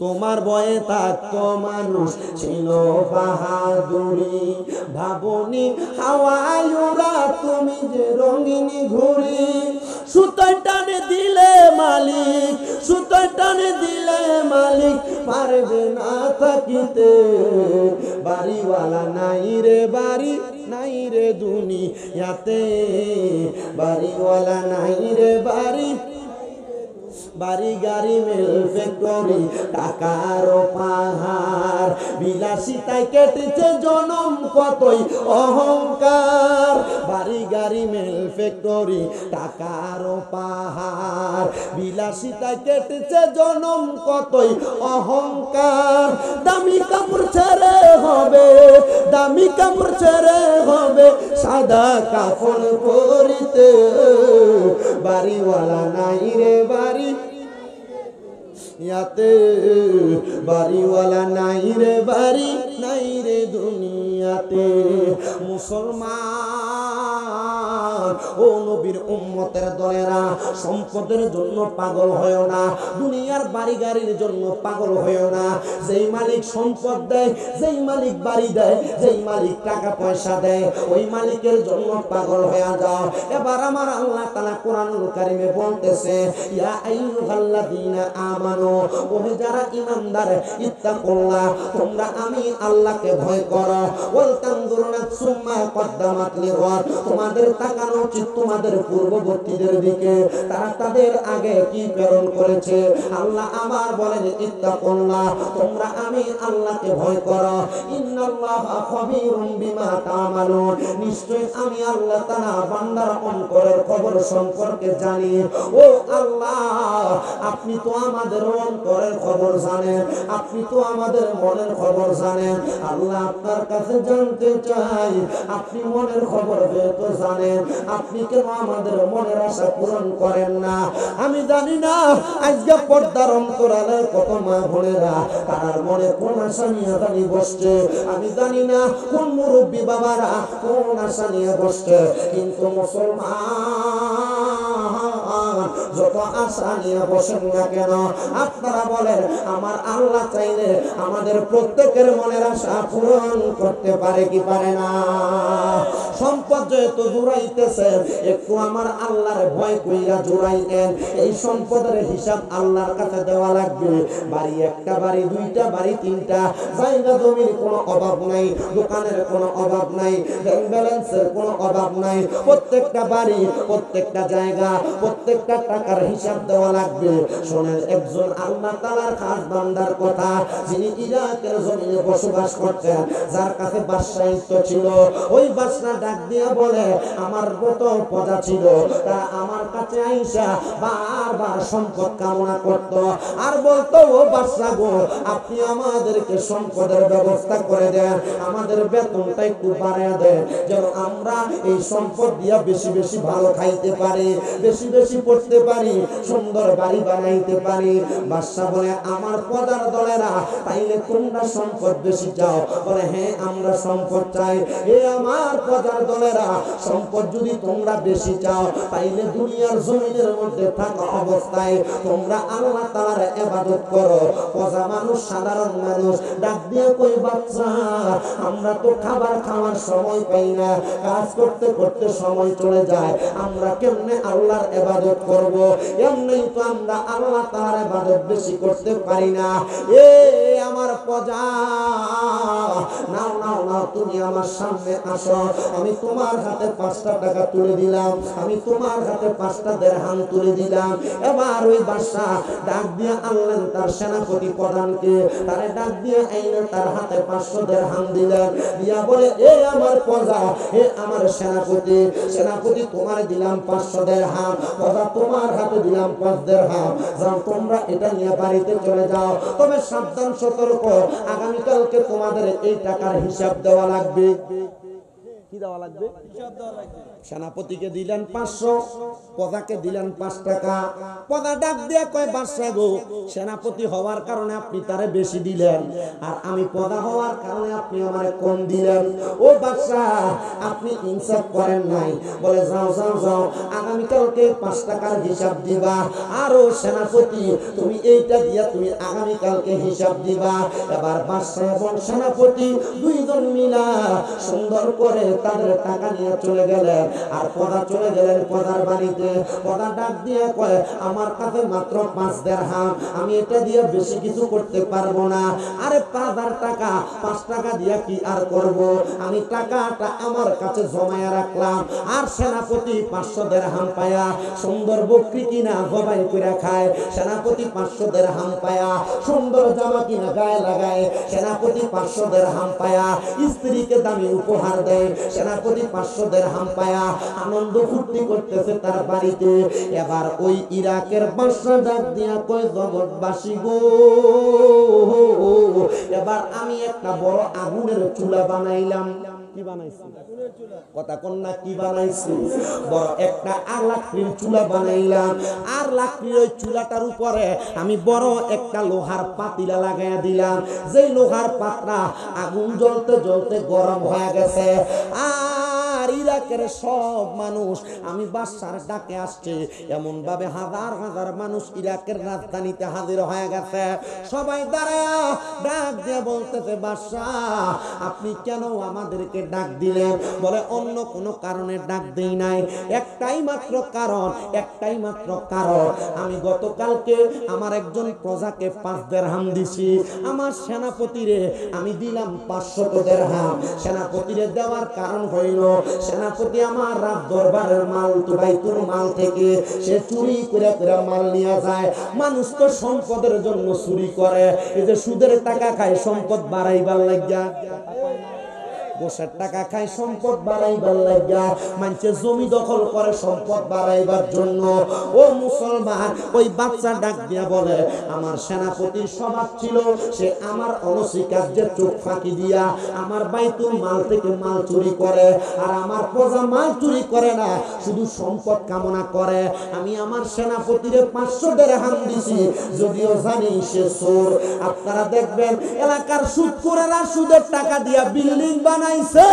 তোমার বয়ে থাকতো মানুষ ছিল বাহাদুরি, ভাবনি হাওয়ায় ওরা তুমি যে রঙিনী ঘুড়ি, সুতোয় টানে দিলে মালিক, সুতোয় টানে দিলে মালিক পারবে না থাকিতে, বাড়িওয়ালা নাই রে বাড়ি, নাই রে দুনিয়াতে, বাড়িওয়ালা নাই রে বাড়ি, বাড়ি গাড়ি মিল ফ্যাক্টরি টাকার পাহাড় বিলাসিতায় কেটেছে জনম কতই অহংকার বাড়ি গাড়ি মিল ফ্যাক্টরি টাকার পাহাড় বিলাসিতায় কেটেছে জনম কতই অহংকার দামি কাপড় ছেড়ে হবে দামি কাপড় ছেড়ে হবে সাদা কাপড় পরিতে বাড়িওয়ালা নাই রে বাড়ি ইয়াতে বাড়িওয়ালা নাই রে বাড়ি নাই রে দুনিয়াতে মুসলমান ও নবীর উম্মতের দলেরা সম্পদের জন্য পাগল হয় না দুনিয়ার বাড়ি গাড়ির জন্য পাগল হয় না যেই মালিক সম্পদ দেয় যেই মালিক বাড়ি দেয় যেই মালিক টাকা পয়সা দেয় ওই মালিকের জন্য পাগল হয়ে যাও এবার আমার আল্লাহ তাআলা কোরআনুল কারীমে বলতেছে ইয়া আইয়ুহাল্লাযীনা আমানু ওহে যারা ঈমানদার ইত্তাকুল্লাহ তোমরা আমি আল্লাহকে ভয় করো ওয়াল তানজুরু নাফসুম মা কদ্দামাত লিগাদ তোমাদের তাকানো উচিত তোমাদের পূর্ববর্তীদের দিকে তারা তাদের আগে কি প্রেরণ করেছে আল্লাহ আবার বলেন ইত্তাকুল্লাহ তোমরা আমি আল্লাহকে ভয় করো ইন্নাল্লাহা খাবীরুম বিমা তা'মালুন নিশ্চয়ই আমি আল্লাহ তাআলা বান্দার অন্তরের খবর সম্পর্কে জানি ও আল্লাহ আপনি তো আমাদের অন্তরের খবর জানেন আপনি তো আমাদের মনের খবর জানেন আল্লাহ আপনার কাছে জানতে চাই আপনি মনের খবর তো জানেন আপনি কেন আমাদের মনের আশা পূরণ করেন না আমি জানি না আজকে পর্দার অন্তরালের কত মা বোনেরা তার মনে কোন আশা নিয়ে জানি বসছে আমি জানি না কোন মুরব্বী বাবারা কোন আশা নিয়ে বসছে কিন্তু মুসলমান যত আশা নিয়ে বসেন না কেন আপনারা বলেন আমার আল্লাহ চাইলে আমাদের প্রত্যেকের মনের আশা পূরণ করতে পারে কি পারে না সম্পদ যেহেতু জুড়াইতেছেন একটু আমার আল্লাহর ভয় কইরা জুড়াইতেন এই সম্পদের হিসাব আল্লাহর কাছে দেওয়া লাগবে বাড়ি একটা বাড়ি দুইটা বাড়ি তিনটা জায়গা জমির কোনো অভাব নাই দোকানের কোনো অভাব নাই ব্যাংক ব্যালেন্সের কোনো অভাব নাই প্রত্যেকটা বাড়ি প্রত্যেকটা জায়গা প্রত্যেকটা টাকার হিসাব দেওয়া লাগবে শোনেন একজন আল্লাহ তাআলার খাস বান্দার কথা যিনি ইরাকের জমিনে বসবাস করতেন যার কাছে বাদশাহিত্ব ছিল ওই বাদশা ডাক দিয়া বলে আমার কত প্রজা ছিল তারা আমার কাছে আইসা বারবার সম্পদ কামনা করত আর বলতো ও বাদশা গো আপনি আমাদেরকে সম্পদের ব্যবস্থা করে দেন আমাদের বেতনটা একটু বাড়ায় দেন যেন আমরা এই সম্পদ দিয়া বেশি বেশি ভালো খাইতে পারি বেশি বেশি পড়তে পারি সুন্দর বাড়ি বানাইতে পারি বাদশা বলে আমার প্রজার দলেরা তাইলে তোমরা সম্পদ বেশি চাও বলে হ্যাঁ আমরা সম্পদ চাই এ আমার প্রজার দলেরা সম্পদ যদি তোমরা বেশি চাও তাইলে দুনিয়ার জমিনের মধ্যে থাকা অবস্থায় তোমরা আল্লাহ তাআলার ইবাদত করো প্রজা মানুষ সাধারণ মানুষ ডাক দিয়ে কই বাচ্চা আমরা তো খাবার খাওয়ার সময় পাই না কাজ করতে করতে সময় চলে যায় আমরা কেমনে আল্লাহর ইবাদত করব এমনি তো আমরা আল্লাহ তাআলার ইবাদত বেশি করতে পারি না এ আমার প্রজা নাও নাও নাও তুমি আমার সামনে আসো আমি তোমার হাতে 5টা টাকা তুলে দিলাম আমি তোমার হাতে 5টা দিরহাম তুলে দিলাম এবার ওই বাদশা ডাক দিয়ে আনলেন তার সেনাপতি প্রধানকে তারে ডাক দিয়ে আইনে তার হাতে 500 দিরহাম দিলেন দিয়া বলে এ আমার প্রজা হে আমার সেনাপতি সেনাপতি তোমার দিলাম 500 দিরহাম প্রজা তোমার হাতে দিলাম 5 দিরহাম যাও তোমরা এটা নিয়ে বাড়িতে চলে যাও তবে সাবধান সতর্ক আগামী কালকে তোমাদের এই টাকার হিসাব দেওয়া লাগবে কি দেওয়া লাগবে হিসাব দেওয়া লাগবে সেনাপতিকে দিলেন 500 প্রজাকে দিলেন 5 টাকা প্রজা ডাক দিয়ে কয় বাদশা গো সেনাপতি হওয়ার কারণে আপনি তারে বেশি দিলেন আর আমি প্রজা হওয়ার কারণে আপনি আমারে কম দিলেন ও বাদশা আপনি ইনসাফ করেন নাই বলে যাও যাও যাও আগামী কালকে 5 টাকার হিসাব দিবা আর ও সেনাপতি তুমি এইটা দিয়া তুমি আগামী কালকে হিসাব দিবা এবার বাদশা এবং সেনাপতি দুইজন মিলা সুন্দর করে তাদের টাকা নিয়ে চলে গেলেন। আর পদা চলে গেলেন পদার বাড়িতে। পদা ডাক দিয়ে কয়, আমার কাছে মাত্র 5 দিরহাম, আমি এটা দিয়ে বেশি কিছু করতে পারবো না। আরে 5,000 টাকা, 5 টাকা দিয়ে কি আর করব, আমি টাকাটা আমার কাছে জমায়া রাখলাম। আর সেনাপতি 500 দিরহাম পায়া সুন্দর বকরি কিনা জবাই করে খায়। সেনাপতি 500 দিরহাম পায়া সুন্দর জামা কিনা গায়ে লাগায়। সেনাপতি 500 দিরহাম পায়া স্ত্রীকে দামি উপহার দেয়। সেনাপতি 500 দিরহাম পায়া আনন্দ ফুর্তি করতেছে তার বাড়িতে। এবার ওই ইরাকের বাদশা ডাক দিয়া কয়, জগৎবাসী গো, এবার আমি একটা বড় আগুনের চুলা বানাইলাম। কি বানাইছি? কথা কোন না, কি বানাইছি? বড় একটা আর লাকড়ির চুলা বানাইলাম। আর লাকড়ির ওই চুলাটার উপরে আমি বড় একটা লোহার পাতিলা লাগাইয়া দিলাম। যেই লোহার পাতরা আগুন জ্বলতে জ্বলতে গরম হয়ে গেছে। আর ইরাকের সব মানুষ আমি বাদশার ডাকে আসছে, এমন ভাবে হাজার হাজার মানুষ ইরাকের রাজধানীতে হাজির হয়ে গেছে। সবাই দাঁড়ায়া ডাক দিয়ে বলতেছে, বাদশা আপনি কেন আমাদেরকে ডাক দিলেন? বলে, অন্য কোনো কারণে ডাক দেই নাই, একটাই মাত্র কারণ, একটাই মাত্র কারণ। আমি গতকালকে আমার একজন প্রজাকে 5 দিরহাম দিছি, আমার সেনাপতিরে আমি দিলাম 500 দিরহাম। সেনাপতিরে দেওয়ার কারণ হইল, সেনাপতি আমার রাত দরবারের মাল বাইতুল মাল থেকে সে চুরি করে করে মাল নিয়ে যায়। মানুষ তো সম্পদের জন্য চুরি করে, এই যে সুদের টাকা খায় সম্পদ বাড়াইবার লাগিয়া, বসের টাকা খায় সম্পদ বাড়াইবার লাগিয়া, মানুষের জমি দখল করে সম্পদ বাড়াইবার জন্য। ও মুসলমান, ওই বাচ্চা ডাক দিয়া বলে, আমার সেনাপতির স্বভাব ছিল সে আমার অনস্বীকার্যের চোখ ফাঁকি দিয়া আমার বাইতুল মাল থেকে মাল চুরি করে। আর আমার প্রজা মাল চুরি করে না, শুধু সম্পদ কামনা করে। আমি আমার সেনাপতিরে 500 দিরহাম দিছি, যদিও জানি সে চোর। আপনারা দেখবেন এলাকার সুদখোরেরা সুদের টাকা দিয়া বিল্ডিং বানাইছে,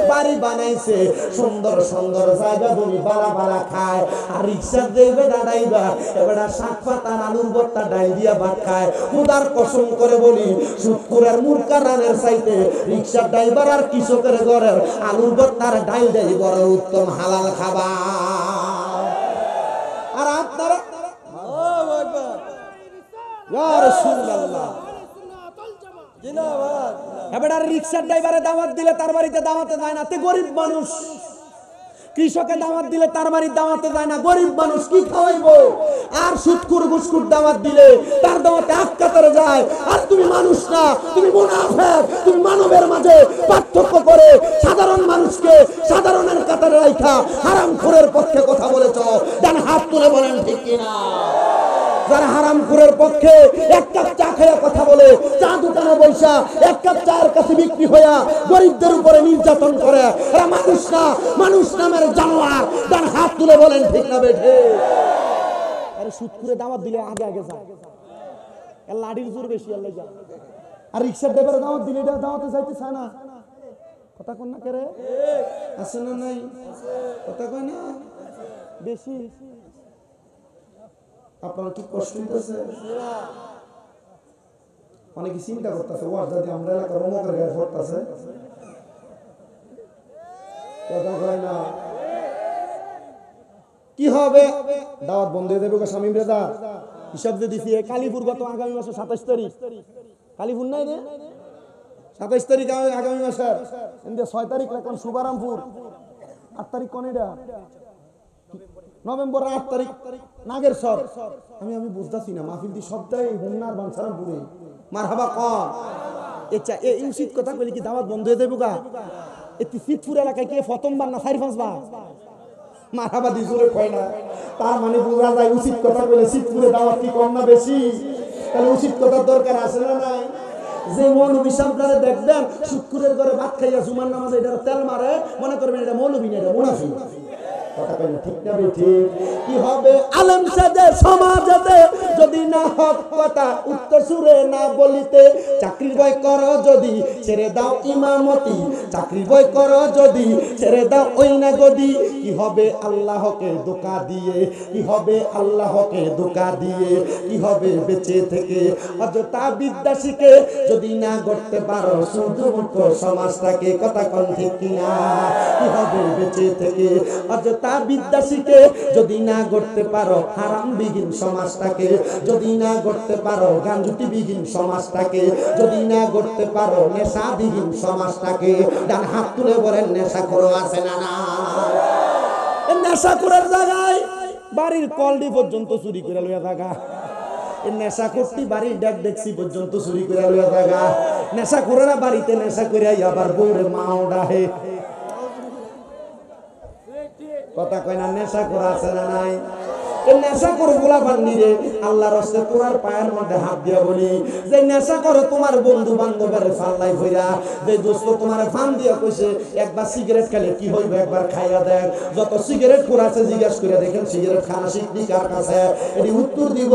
বাড়ি বানাইছে, সুন্দর সুন্দর জায়গা জমি বালা বালা খায়। আর রিক্সা দেবে দাঁড়াইবা, এবার শাক পাতা আলুর ভর্তা ডাল দিয়া ভাত খায়। খুদার কসম করে বলি, সুদখোরের মুরকা রানের চাইতে রিক্সা ড্রাইভার আর কৃষকের ঘরের আলুর ভর্তার ডাল দেয় বড় উত্তম হালাল খাবার। আর আপনারা ইয়া রাসূলুল্লাহ, এবার রিক্সার ড্রাইভারে দাওয়াত দিলে তার বাড়িতে দাওয়াতে যায় না, তে গরিব মানুষ। কৃষকের দাওয়াত দিলে তার বাড়ির দাওয়াতে যায় না, গরিব মানুষ কি খাওয়াইবো? আর সুদখোর ঘুষখোর দাওয়াত দিলে তার দাওয়াতে আক্কাতারে যায়। আর তুমি মানুষ না, তুমি মুনাফিক, তুমি মানবের মাঝে পার্থক্য করে সাধারণ মানুষকে সাধারণের কাতারে রাখা হারামখোরের পক্ষে কথা বলেছ। ডান হাত তুলে বলেন ঠিক কিনা? যারা হারামখোরের পক্ষে এক কাপ চা খেয়ে কথা বলে, চা দোকানে বৈশা এক কাপ চায়ের কাছে বিক্রি হইয়া গরিবদের উপরে নির্যাতন করে, এরা মানুষ না, মানুষ নামের জানোয়ার। ডান হাত তুলে বলেন ঠিক না বেঠে? আরে সুদখোরে দাওয়াত দিলে আগে আগে যায়, এর লাঠির জোর বেশি, আর লেগে। আর রিক্সার ড্রাইভারে দাওয়াত দিলে এটা দাওয়াতে যাইতে চায় না। কথা কন না কেরে? আছে না নাই? কথা কয় না বেশি। আপনার কি কষ্ট হইতেছে? অনেকে চিন্তা করতেছে, ওয়াজ যদি আমরা এলাকার অমুকের গায়ে পড়তেছে, কথা কয় না। কি হবে? দাওয়াত বন্ধ হয়ে যাবে শামীম রেজা, হিসাব দিয়ে দিছি। কালীপুর গত আগামী মাসে 27 তারিখ, কালীপুর নাই রে, 27 তারিখ আগামী মাসের 6 তারিখ এখন শুভারামপুর, 8 তারিখ কোন এটা? নভেম্বর 8 তারিখ নাগের সর। আমি বুঝতেছি না, মাহফিল দি সপ্তাহে হুমনার বানসারামপুরে মারহাবা কম। আচ্ছা, এই উচিত কথা কইলে কি দাওয়াত বন্ধ হয়ে যাবে? এটি সিটপুর এলাকায় কে প্রথমবার না 4-5 বার মারহাবা দি জোরে কয় না? তার মানে বোঝা যায় উচিত কথা কইলে সিটপুরে দাওয়াত কি কম না বেশি? তাহলে উচিত কথার দরকার আছে না নাই? যে মৌলবী সাহেবরা দেখবেন শুক্রের ঘরে ভাত খাইয়া জুমার নামাজে এটা তেল মারে, মনে করবেন এটা মৌলবী না, এটা মুনাফিক। কথা কই না ঠিক না ঠিক? কি হবে আলেম সাজে সমাজেতে যদি না হক কথা উত্তর সুরে না বলিতে, চাকরির ভয় করো যদি ছেড়ে দাও ইমামতি, চাকরির ভয় করো যদি ছেড়ে দাও ওই না গদি। কি হবে আল্লাহকে ধোঁকা দিয়ে, কি হবে আল্লাহকে ধোঁকা দিয়ে, কি হবে বেঁচে থেকে অযথা বিদ্যা শিখে যদি না করতে পারো শুধুমুক্ত সমাজটাকে, কথা কোন ঠিক কিনা? কি হবে বেঁচে থেকে অযথা বিদ্যা শিখে যদি না করতে পারো হারামবিহীন সমাজটাকে, যদি না করতে পারো গাঞ্জুটিবিহীন সমাজটাকে, যদি না করতে পারো নেশাবিহীন সমাজটাকে। ডান হাত তুলে বলেন নেশাখোর আছে না না? নেশাখোরের জায়গায় বাড়ির কলডি পর্যন্ত চুরি করে লইয়া থাকা, নেশা করতে বাড়ির ডেক ডেকসি পর্যন্ত চুরি করে লইয়া থাকা। নেশা করেরা বাড়িতে নেশা করে আবার বউরে মাও ডাহে, কথা কয় না? নেশা করা আছে না নাই? নেশা করো গোলা বান্দিরে আল্লাহর রাস্তে তোমার পায়ের মধ্যে হাত দিয়া বলি যে নেশা করো তোমার বন্ধু বান্ধবের ফাল্লাই ভইরা, যে দোস্ত তোমার ফান দিয়া কইছে একবার সিগারেট খেলে কি হইবে একবার খাইয়া দেখ। যত সিগারেট খোরাছে জিজ্ঞাসা করে দেখেন সিগারেট খানা শিখনি কার কাছে? এটি উত্তর দিব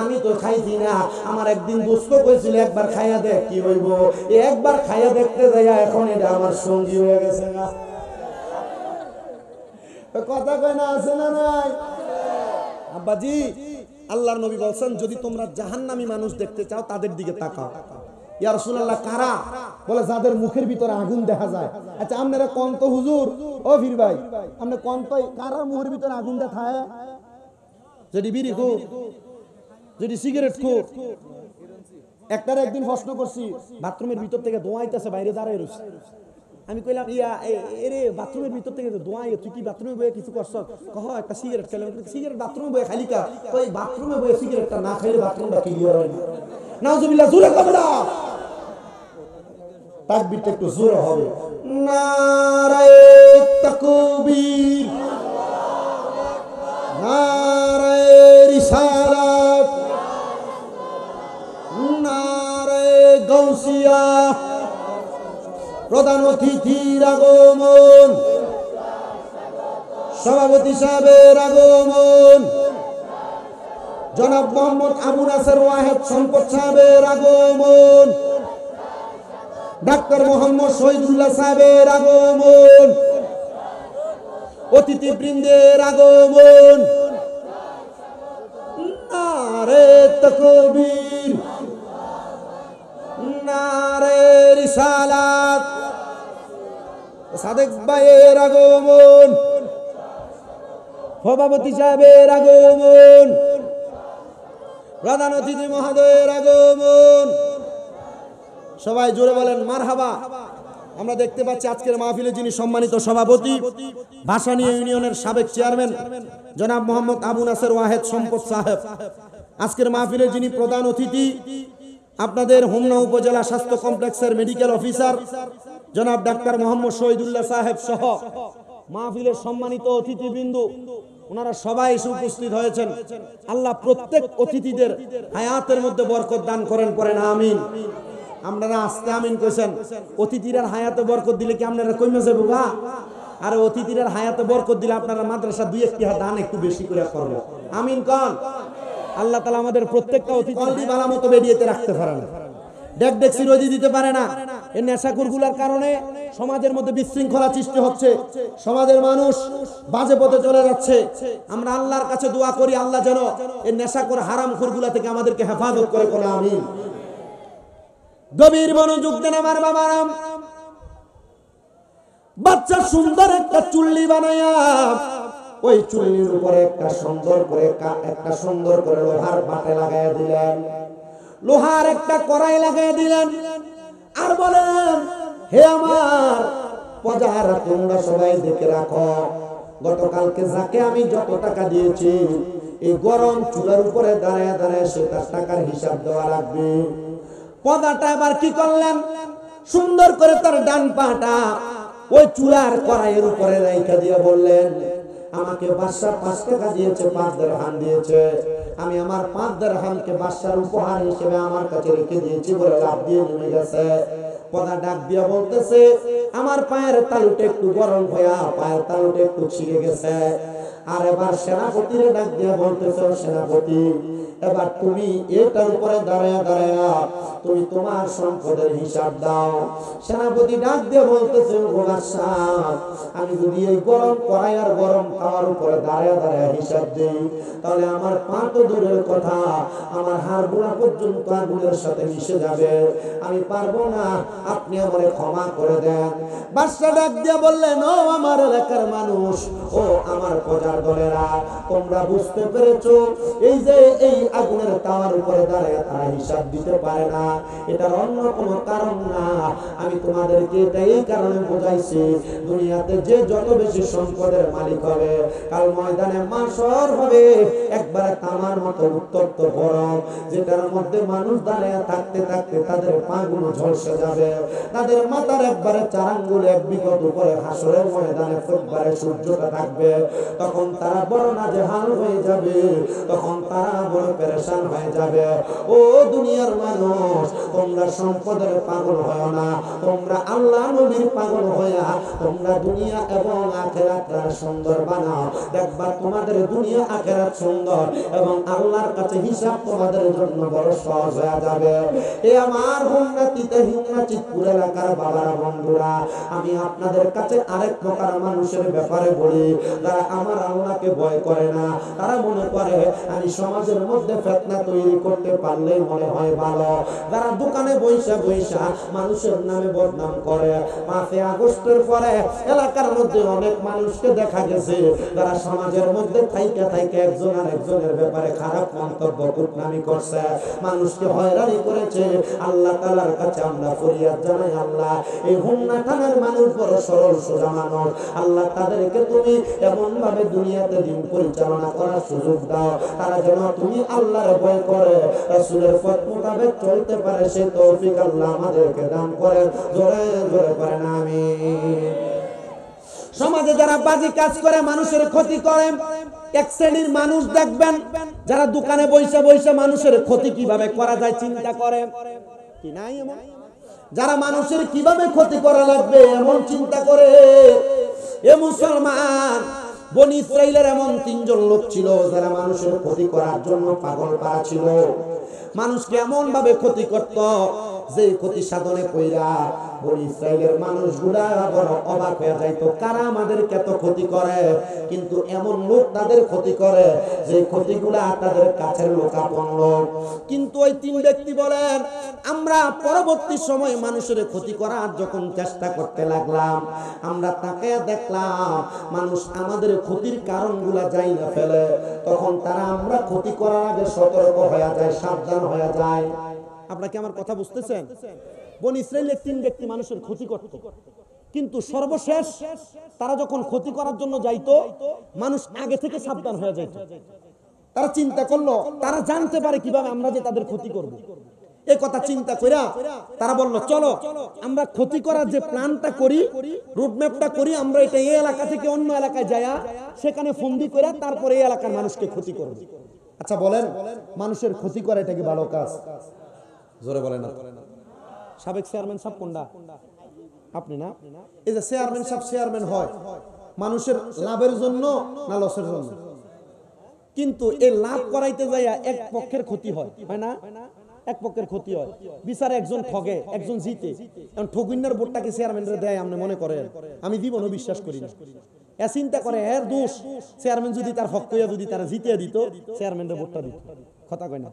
আমি তো খাইছি না, আমার একদিন দোস্ত কইছিল একবার খাইয়া দেখ কি হইব। একবার খাইয়া দেখতে যাইয়া এখন এটা আমার সঙ্গী হয়ে গেছে না। কথা কয় না আছে না নাই? আব্বাজি আল্লাহর নবী বলছেন যদি তোমরা জাহান্নামী মানুষ দেখতে চাও তাদের দিকে তাকাও। ইয়া রাসূলুল্লাহ কারা? বলে যাদের মুখের ভিতরে আগুন দেখা যায়। আচ্ছা আপনারা কোন তো হুজুর ও ফির ভাই আপনি কোন তো কারা মুখের ভিতরে আগুন দেখায়? যদি বিড়ি খো, যদি সিগারেট খো। একটার একদিন প্রশ্ন করছি বাথরুমের ভিতর থেকে ধোঁয়া আইতাছে বাইরে দাঁড়ায় রয়েছে। আমি কইলাম ইয়া এরে বাথরুমের ভিতর থেকে ধোঁয়া তুই কি বাথরুমে বয়ে কিছু করছ? কহ একটা সিগারেট খেলাম। সিগারেট বাথরুমে বয়ে খালি কা? ওই বাথরুমে বয়ে সিগারেটটা না খাইলে বাথরুমটা ক্লিয়ার হয় না। নাউজুবিল্লাহ জোরে কবে না? তাকবীরটা একটু জোরে হবে। নারায়ে তাকবীর, নারায়ে রিসালাত, নারায়ে গাউসিয়া। প্রধান অতিথির আগমন, সভাপতি সাহেবের আগমন, জনাব মোহাম্মদ আবু নাসের ওয়াহেদ সম্পদ সাহেবের আগমন, ডাক্তার মোহাম্মদ শহীদুল্লাহ সাহেবের আগমন, অতিথিবৃন্দের আগমন। নারে তাকবীর, নারে রিসালাত, সাদেক ভাইয়ের আগমন, সভাপতি সাহেবের আগমন, প্রধান অতিথি মহোদয়ের আগমন। সবাই জোরে বলেন মারহাবা। আমরা দেখতে পাচ্ছি আজকের মাহফিলে যিনি সম্মানিত সভাপতি, ভাসানী ইউনিয়নের সাবেক চেয়ারম্যান জনাব মোহাম্মদ আবু নাসের ওয়াহেদ সম্পদ সাহেব, আজকের মাহফিলে যিনি প্রধান অতিথি আপনাদের হোমনা উপজেলা স্বাস্থ্য কমপ্লেক্সের মেডিকেল অফিসার জনাব ডাক্তার মোহাম্মদ শহীদুল্লাহ সাহেব সহ মাহফিলের সম্মানিত অতিথিবৃন্দ, ওনারা সবাই এসে উপস্থিত হয়েছেন। আল্লাহ প্রত্যেক অতিথিদের হায়াতের মধ্যে বরকত দান করেন, পড়েন আমিন। আপনারা আস্তে আমিন কইছেন। অতিথিরা হায়াতে বরকত দিলে কি আপনারা কইমে যাবো গা? আর অতিথিরা হায়াতে বরকত দিলে আপনারা মাদ্রাসা দুই একটি দান একটু বেশি করে করবে। আমিন কোন? আল্লাহ তাআলা আমাদের প্রত্যেকটা অতিথি ভালো মতো বেরিয়েতে রাখতে পারে না, ডেক ডেকসি রোজি দিতে পারে না। এই নেশাখোরগুলোর কারণে সমাজের মধ্যে বিশৃঙ্খলা সৃষ্টি হচ্ছে, সমাজের মানুষ বাজে পথে চলে যাচ্ছে। আমরা আল্লাহর কাছে দোয়া করি আল্লাহ যেন এই নেশাখোর হারামখোরগুলা থেকে আমাদেরকে হেফাজত করে, কোন আমিন। গভীর মনোযোগ দেন আমার বাবারা। বাচ্চা সুন্দর একটা চুল্লি বানায়া ওই চুল্লির উপরে একটা সুন্দর করে লোহার বাটে লাগাইয়া দিলেন, লোহার একটা কড়াই লাগাইয়া দিলেন, আর বলেন হে আমার প্রজারা তোমরা সবাই দেখে রাখো, গতকালকে যাকে আমি যত টাকা দিয়েছি এই গরম চুলার উপরে দাঁড়ায় দাঁড়ায় সে তার টাকার হিসাব দেওয়া লাগবে। পদাটা এবার কি করলেন, সুন্দর করে তার ডান পাটা ওই চুলার কড়াইয়ের উপরে রাইখা দিয়ে বললেন, আমাকে বাদশা 5 টাকা দিয়েছে, 5 দিরহাম দিয়েছে, আমি আমার 5 দিরহামকে বাদশার উপহার হিসেবে আমার কাছে রেখে দিয়েছি বলে লাভ দিয়ে নেমে গেছে। প্রজা ডাক দিয়া বলতেছে, আমার পায়ের তালুটা একটু গরম হইয়া পায়ের তালুটা একটু ছিঁড়ে গেছে। আর এবার সেনাপতির ডাক দিয়া বলতেছে, সেনাপতি এবার তুমি এটার উপরে দাঁড়ায়া দাঁড়ায়া তুমি তোমার সম্পদের হিসাব দাও। সেনাপতি ডাক দিয়ে বলতেছে, আমি যদি এই গরম কড়াই আর গরম খাওয়ার উপরে দাঁড়ায়া দাঁড়ায়া হিসাব দিই, তাহলে আমার পা তো দূরের কথা, আমার হাড় গোড়া পর্যন্ত আগুনের সাথে মিশে যাবে, আমি পারবো না, আপনি আমারে ক্ষমা করে দেন। বাদশা ডাক দিয়ে বললেন, ও আমার এলাকার মানুষ, ও আমার প্রজার দলেরা, তোমরা বুঝতে পেরেছো এই যে এই আগুনের তাওয়ার উপরে দাঁড়ায় তারা হিসাব দিতে পারে না, এটার অন্য কোনো কারণ না। আমি তোমাদেরকে এটা এই কারণে বোঝাইছি, দুনিয়াতে যে যত বেশি সম্পদের মালিক হবে, কাল ময়দানে মাশর হবে একবারে তামার মতো উত্তপ্ত গরম, যেটার মধ্যে মানুষ দাঁড়িয়ে থাকতে থাকতে তাদের পাগুলো ঝলসে যাবে, তাদের মাথার একবারে 4 আঙ্গুল এক বিগত উপরে হাসরের ময়দানে একবারে সূর্যটা থাকবে। তখন তারা বড় নাজেহাল হয়ে যাবে, তখন তারা বড় পেরেশান হয়ে যাবে। ও দুনিয়ার মানুষ, তোমরা সম্পদের পাগল হয় না, তোমরা আল্লাহ নবীর পাগল হইয়া তোমরা দুনিয়া এবং আখিরাতটা সুন্দর বানাও। দেখবা তোমাদের দুনিয়া আখিরাত সুন্দর এবং আল্লাহর কাছে হিসাব তোমাদের জন্য বড় সহজ হয়ে যাবে। এ আমার হুন্নাতিতে হিন্নাচিতপুর এলাকার বাবারা বন্ধুরা, আমি আপনাদের কাছে আরেক প্রকার মানুষের ব্যাপারে বলি, যারা আমার আল্লাহকে ভয় করে না, তারা মনে করে আমি সমাজের মধ্যে ফিতনা তৈরি করতে পারলেই মনে হয় ভালো। যারা দোকানে বৈশা বৈশা মানুষের নামে বদনাম করে, 5 আগস্টের পরে এলাকার মধ্যে অনেক মানুষকে দেখা গেছে যারা সমাজের মধ্যে থাইকা থাইকা একজন আর একজনের ব্যাপারে খারাপ মন্তব্য কুটনামি করছে, মানুষকে হয়রানি করেছে। আল্লাহ তাআলার কাছে আমরা ফরিয়াদ জানাই, আল্লাহ এই হুন্না থানার মানুষ বড় সরল সোজা মানুষ, আল্লাহ তাদেরকে তুমি এমন ভাবে দুনিয়াতে দিন পরিচালনা করার সুযোগ দাও, তারা যেন তুমি আল্লাহর ভয় করে রাসূলের পথ মোতাবেক চলতে পারে, সেই তৌফিক আল্লাহ আমাদেরকে দান করেন। জোরে জোরে করেন আমিন। সমাজে যারা বাজে কাজ করে, মানুষের ক্ষতি করে, এক শ্রেণীর মানুষ দেখবেন যারা দোকানে বৈশা বৈশা মানুষের ক্ষতি কিভাবে করা যায় চিন্তা করে, কি নাই এমন? যারা মানুষের কিভাবে ক্ষতি করা লাগবে এমন চিন্তা করে। এ মুসলমান, বনি ইসরাইলের এমন 3 জন লোক ছিল যারা মানুষের ক্ষতি করার জন্য পাগল পারা ছিল। মানুষকে এমন ভাবে ক্ষতি করত যে ক্ষতি সাধনে কইরা বনি ইসরাইলের মানুষগুলা বড় অবাক হয়ে যাইতো, কারা আমাদেরকে এত ক্ষতি করে, কিন্তু এমন লোক তাদের ক্ষতি করে যে ক্ষতিগুলা তাদের কাছের লোক, আপন লোক। কিন্তু ওই 3 ব্যক্তি বলেন, আমরা পরবর্তী সময় মানুষের ক্ষতি করার যখন চেষ্টা করতে লাগলাম, আমরা তাকে দেখলাম মানুষ আমাদের ক্ষতির কারণগুলা যাই না ফেলে, তখন তারা আমরা ক্ষতি করার আগে সতর্ক হয়ে যায়, সাবধান হয়ে যায়। আপনারা কি আমার কথা বুঝতেছেন? বনি ইসরাইলের 3 ব্যক্তি মানুষের ক্ষতি করত, কিন্তু সর্বশেষ তারা যখন ক্ষতি করার জন্য যাইতো, মানুষ আগে থেকে সাবধান হয়ে যাইত। তারা চিন্তা করলো, তারা জানতে পারে কিভাবে আমরা যে তাদের ক্ষতি করব। এই কথা চিন্তা কইরা তারা বলল, চলো আমরা ক্ষতি করার যে প্ল্যানটা করি, রুটম্যাপটা করি, আমরা এটা এই এলাকা থেকে অন্য এলাকায় যায়া সেখানে ফন্দি করে তারপরে এই এলাকার মানুষকে ক্ষতি করব। আচ্ছা বলেন, মানুষের ক্ষতি করা এটা কি ভালো কাজ? জোরে বলেন না। সাবেক চেয়ারম্যান সাহেব কোনটা? আপনি না? এই যে চেয়ারম্যান সাহেব চেয়ারম্যান হয় মানুষের লাভের জন্য না লসের জন্য? কিন্তু এই লাভ করাইতে যাইয়া এক পক্ষের ক্ষতি হয়, হয় না? এক পক্ষের ক্ষতি হয়। বিচারে একজন ঠগে, একজন জিতে। এখন ঠগুইনার ভোটটাকে চেয়ারম্যানরে দেয় আপনি মনে করেন? আমি জীবনও বিশ্বাস করি না। এ চিন্তা করে এর দোষ, চেয়ারম্যান যদি তার হক কইয়া যদি তারা জিতে দিত, চেয়ারম্যানের ভোটটা দিত। কথা কয় না?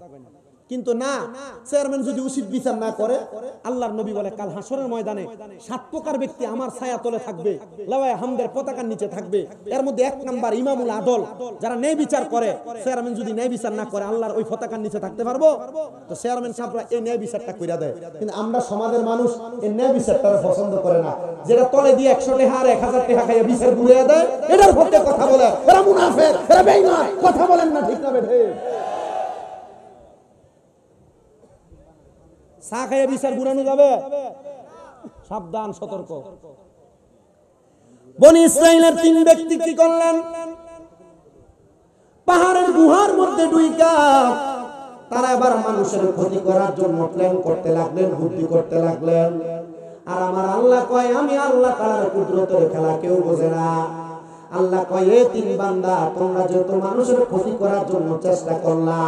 কিন্তু না, চেয়ারম্যান যদি উচিত বিচার না করে, আল্লাহর নবী বলে কাল হাসরের ময়দানে 7 প্রকার ব্যক্তি আমার ছায়া তলে থাকবে, লাওয়ায়ে হামদের পতাকার নিচে থাকবে। এর মধ্যে 1 নাম্বার ইমামুল আদল, যারা ন্যায় বিচার করে। চেয়ারম্যান যদি ন্যায় বিচার না করে আল্লাহর ওই পতাকার নিচে থাকতে পারবো? তো চেয়ারম্যান সাহেবরা এই ন্যায় বিচারটা কইরা দেয়, কিন্তু আমরা সমাজের মানুষ এই ন্যায় বিচারটা পছন্দ করে না। যেটা তলে দিয়ে 100 টাকা আর 1000 টাকা খাইয়া বিচার ঘুরিয়ে দেয়, এটার পক্ষে কথা বলে এরা মুনাফিক, এরা বেঈমান। কথা বলেন না, ঠিক না বেঠে? চা খাইয়া বিচার ঘুরানো যাবে? সাবধান, সতর্ক। বনি ইসরাইলের 3 ব্যক্তি কি করলেন? পাহাড়ের গুহার মধ্যে ঢুইকা তারা এবার মানুষের ক্ষতি করার জন্য প্ল্যান করতে লাগলেন, বুদ্ধি করতে লাগলেন। আর আমার আল্লাহ কয় আমি আল্লাহ তাআলার কুদরতের খেলা কেউ বোঝে না। আল্লাহ কয় এই তিন বান্দা তোমরা যত মানুষের ক্ষতি করার জন্য চেষ্টা করলা,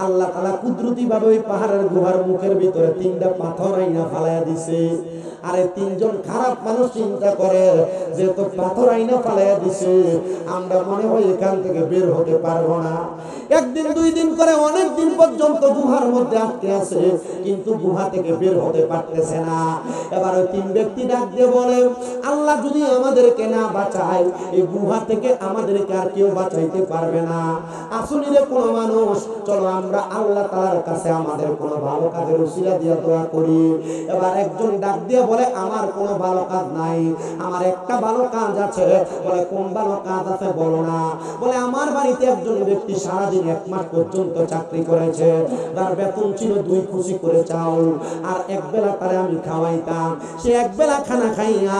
আল্লাহ তাআলা কুদরতি ভাবে ওই পাহাড়ের গুহার মুখের ভিতরে তিনটা পাথর আইনা ফালাইয়া দিছে। আরে তিনজন খারাপ মানুষ চিন্তা করে যে তো পাথর আইনা ফালাইয়া দিছে, আমরা মনে হয় এখান থেকে বের হতে পারবো না। একদিন দুই দিন করে অনেক দিন পর্যন্ত গুহার মধ্যে আটকে আছে, কিন্তু গুহা থেকে বের হতে পারতেছে না। এবার ওই তিন ব্যক্তি ডাক দিয়ে বলে আল্লাহ যদি আমাদেরকে না বাঁচায় এই গুহা থেকে আমাদেরকে আর কেউ বাঁচাইতে পারবে না। আসুন রে কোনো মানুষ, চলো আমরা আল্লাহ তাআলার কাছে আমাদের কোনো ভালো কাজের উসিলা দিয়ে দোয়া করি। এবার একজন ডাক দিয়ে বলে আমার কোনো ভালো কাজ নাই, আমার একটা ভালো কাজ আছে। বলে কোন ভালো কাজ আছে বলো না। বলে আমার বাড়িতে একজন ব্যক্তি সারাদিন 1 মাস পর্যন্ত চাকরি করেছে, তার বেতন ছিল 2 খুশি করে চাউল, আর এক বেলা তারে আমি খাওয়াইতাম। সে এক বেলা খানা খাইয়া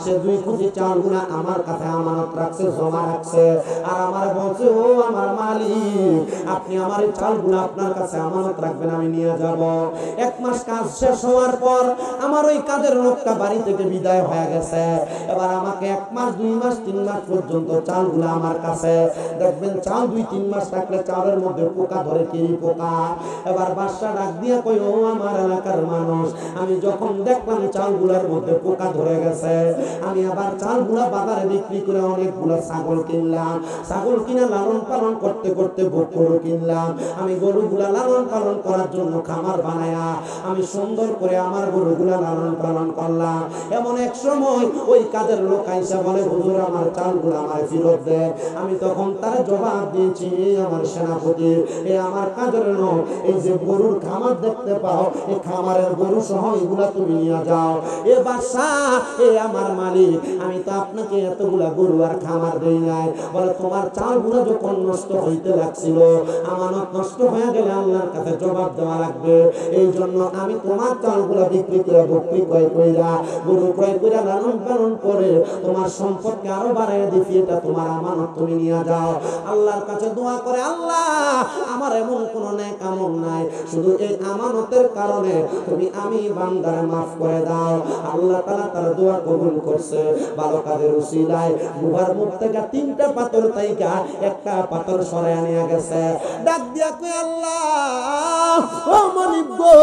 সে 2 খুশি চাউলগুলা আমার কাছে আমানত রাখছে, জমা রাখছে, আর আমার বলছে ও আমার মালিক আপনি আমার এই চাউলগুলো আপনার কাছে আমানত রাখবেন, আমি নিয়ে যাব। 1 মাস কাজ শেষ হওয়ার পর আমার ওই কাজের লোকটা বাড়ি থেকে বিদায় হয়ে গেছে। এবার আমাকে 1 মাস 2 মাস 3 মাস পর্যন্ত চাউলগুলো আমার কাছে, দেখবেন চাউল 2-3 মাস থাকলে চাউলের মধ্যে পোকা ধরে, কিরি পোকা। এবার বাদশা ডাক দিয়ে কই ও আমার এলাকার মানুষ, আমি যখন দেখলাম চাউলগুলোর মধ্যে পোকা ধরে গেছে, আমি আবার চাউলগুলা বাজারে বিক্রি করে অনেকগুলো ছাগল কিনলাম। ছাগল কিনে লালন পালন করতে করতে গরু কিনলাম। আমি গরুগুলা লালন পালন করার জন্য খামার বানায়া আমি সুন্দর করে আমার গরুগুলা লালন পালন করলাম। এমন এক সময় ওই কাজের লোক আইসা বলে হুজুর আমার চাউলগুলো আমার ফেরত দেন। আমি তখন তার জবাব দিয়েছি আমার সেনাপতি, এ আমার কাজের লোক, এই যে গরুর খামার দেখতে পাও এই খামারের গরু সহ এগুলা তুমি নিয়ে যাও। এ বাদশা এ আমার মালিক, আমি তো আপনাকে এতগুলা গরু আর খামার দেই নাই। বলে তোমার চাউলগুলো যখন নষ্ট হইতে লাগছিল, আমানত নষ্ট হয়ে গেলে আল্লাহর কাছে জবাব দেওয়া লাগবে, এই জন্য আমি তোমার চাউলগুলো বিক্রি করে বকরি ক্রয় কইরা গরু ক্রয় কইরা লালন পালন করে তোমার সম্পদকে আরো বাড়াইয়া দিছি, এটা তোমার আমানত, তুমি নিয়ে যাও। আল্লাহর কাছে দোয়া করে আল্লাহ আমার এমন কোন নেক আমল নাই, শুধু এই আমানতের কারণে তুমি আমি বান্দারে মাফ করে দাও। আল্লাহ তাআলা তার দোয়া কবুল করছে। ভালো কাজের উসিলায় গুহার মুখ থেকে 3টা পাথর তাইকা একটা পাথর সরাইয়া নিয়ে গেছে। ডাক দিয়া কই আল্লাহ ও মালিক গো,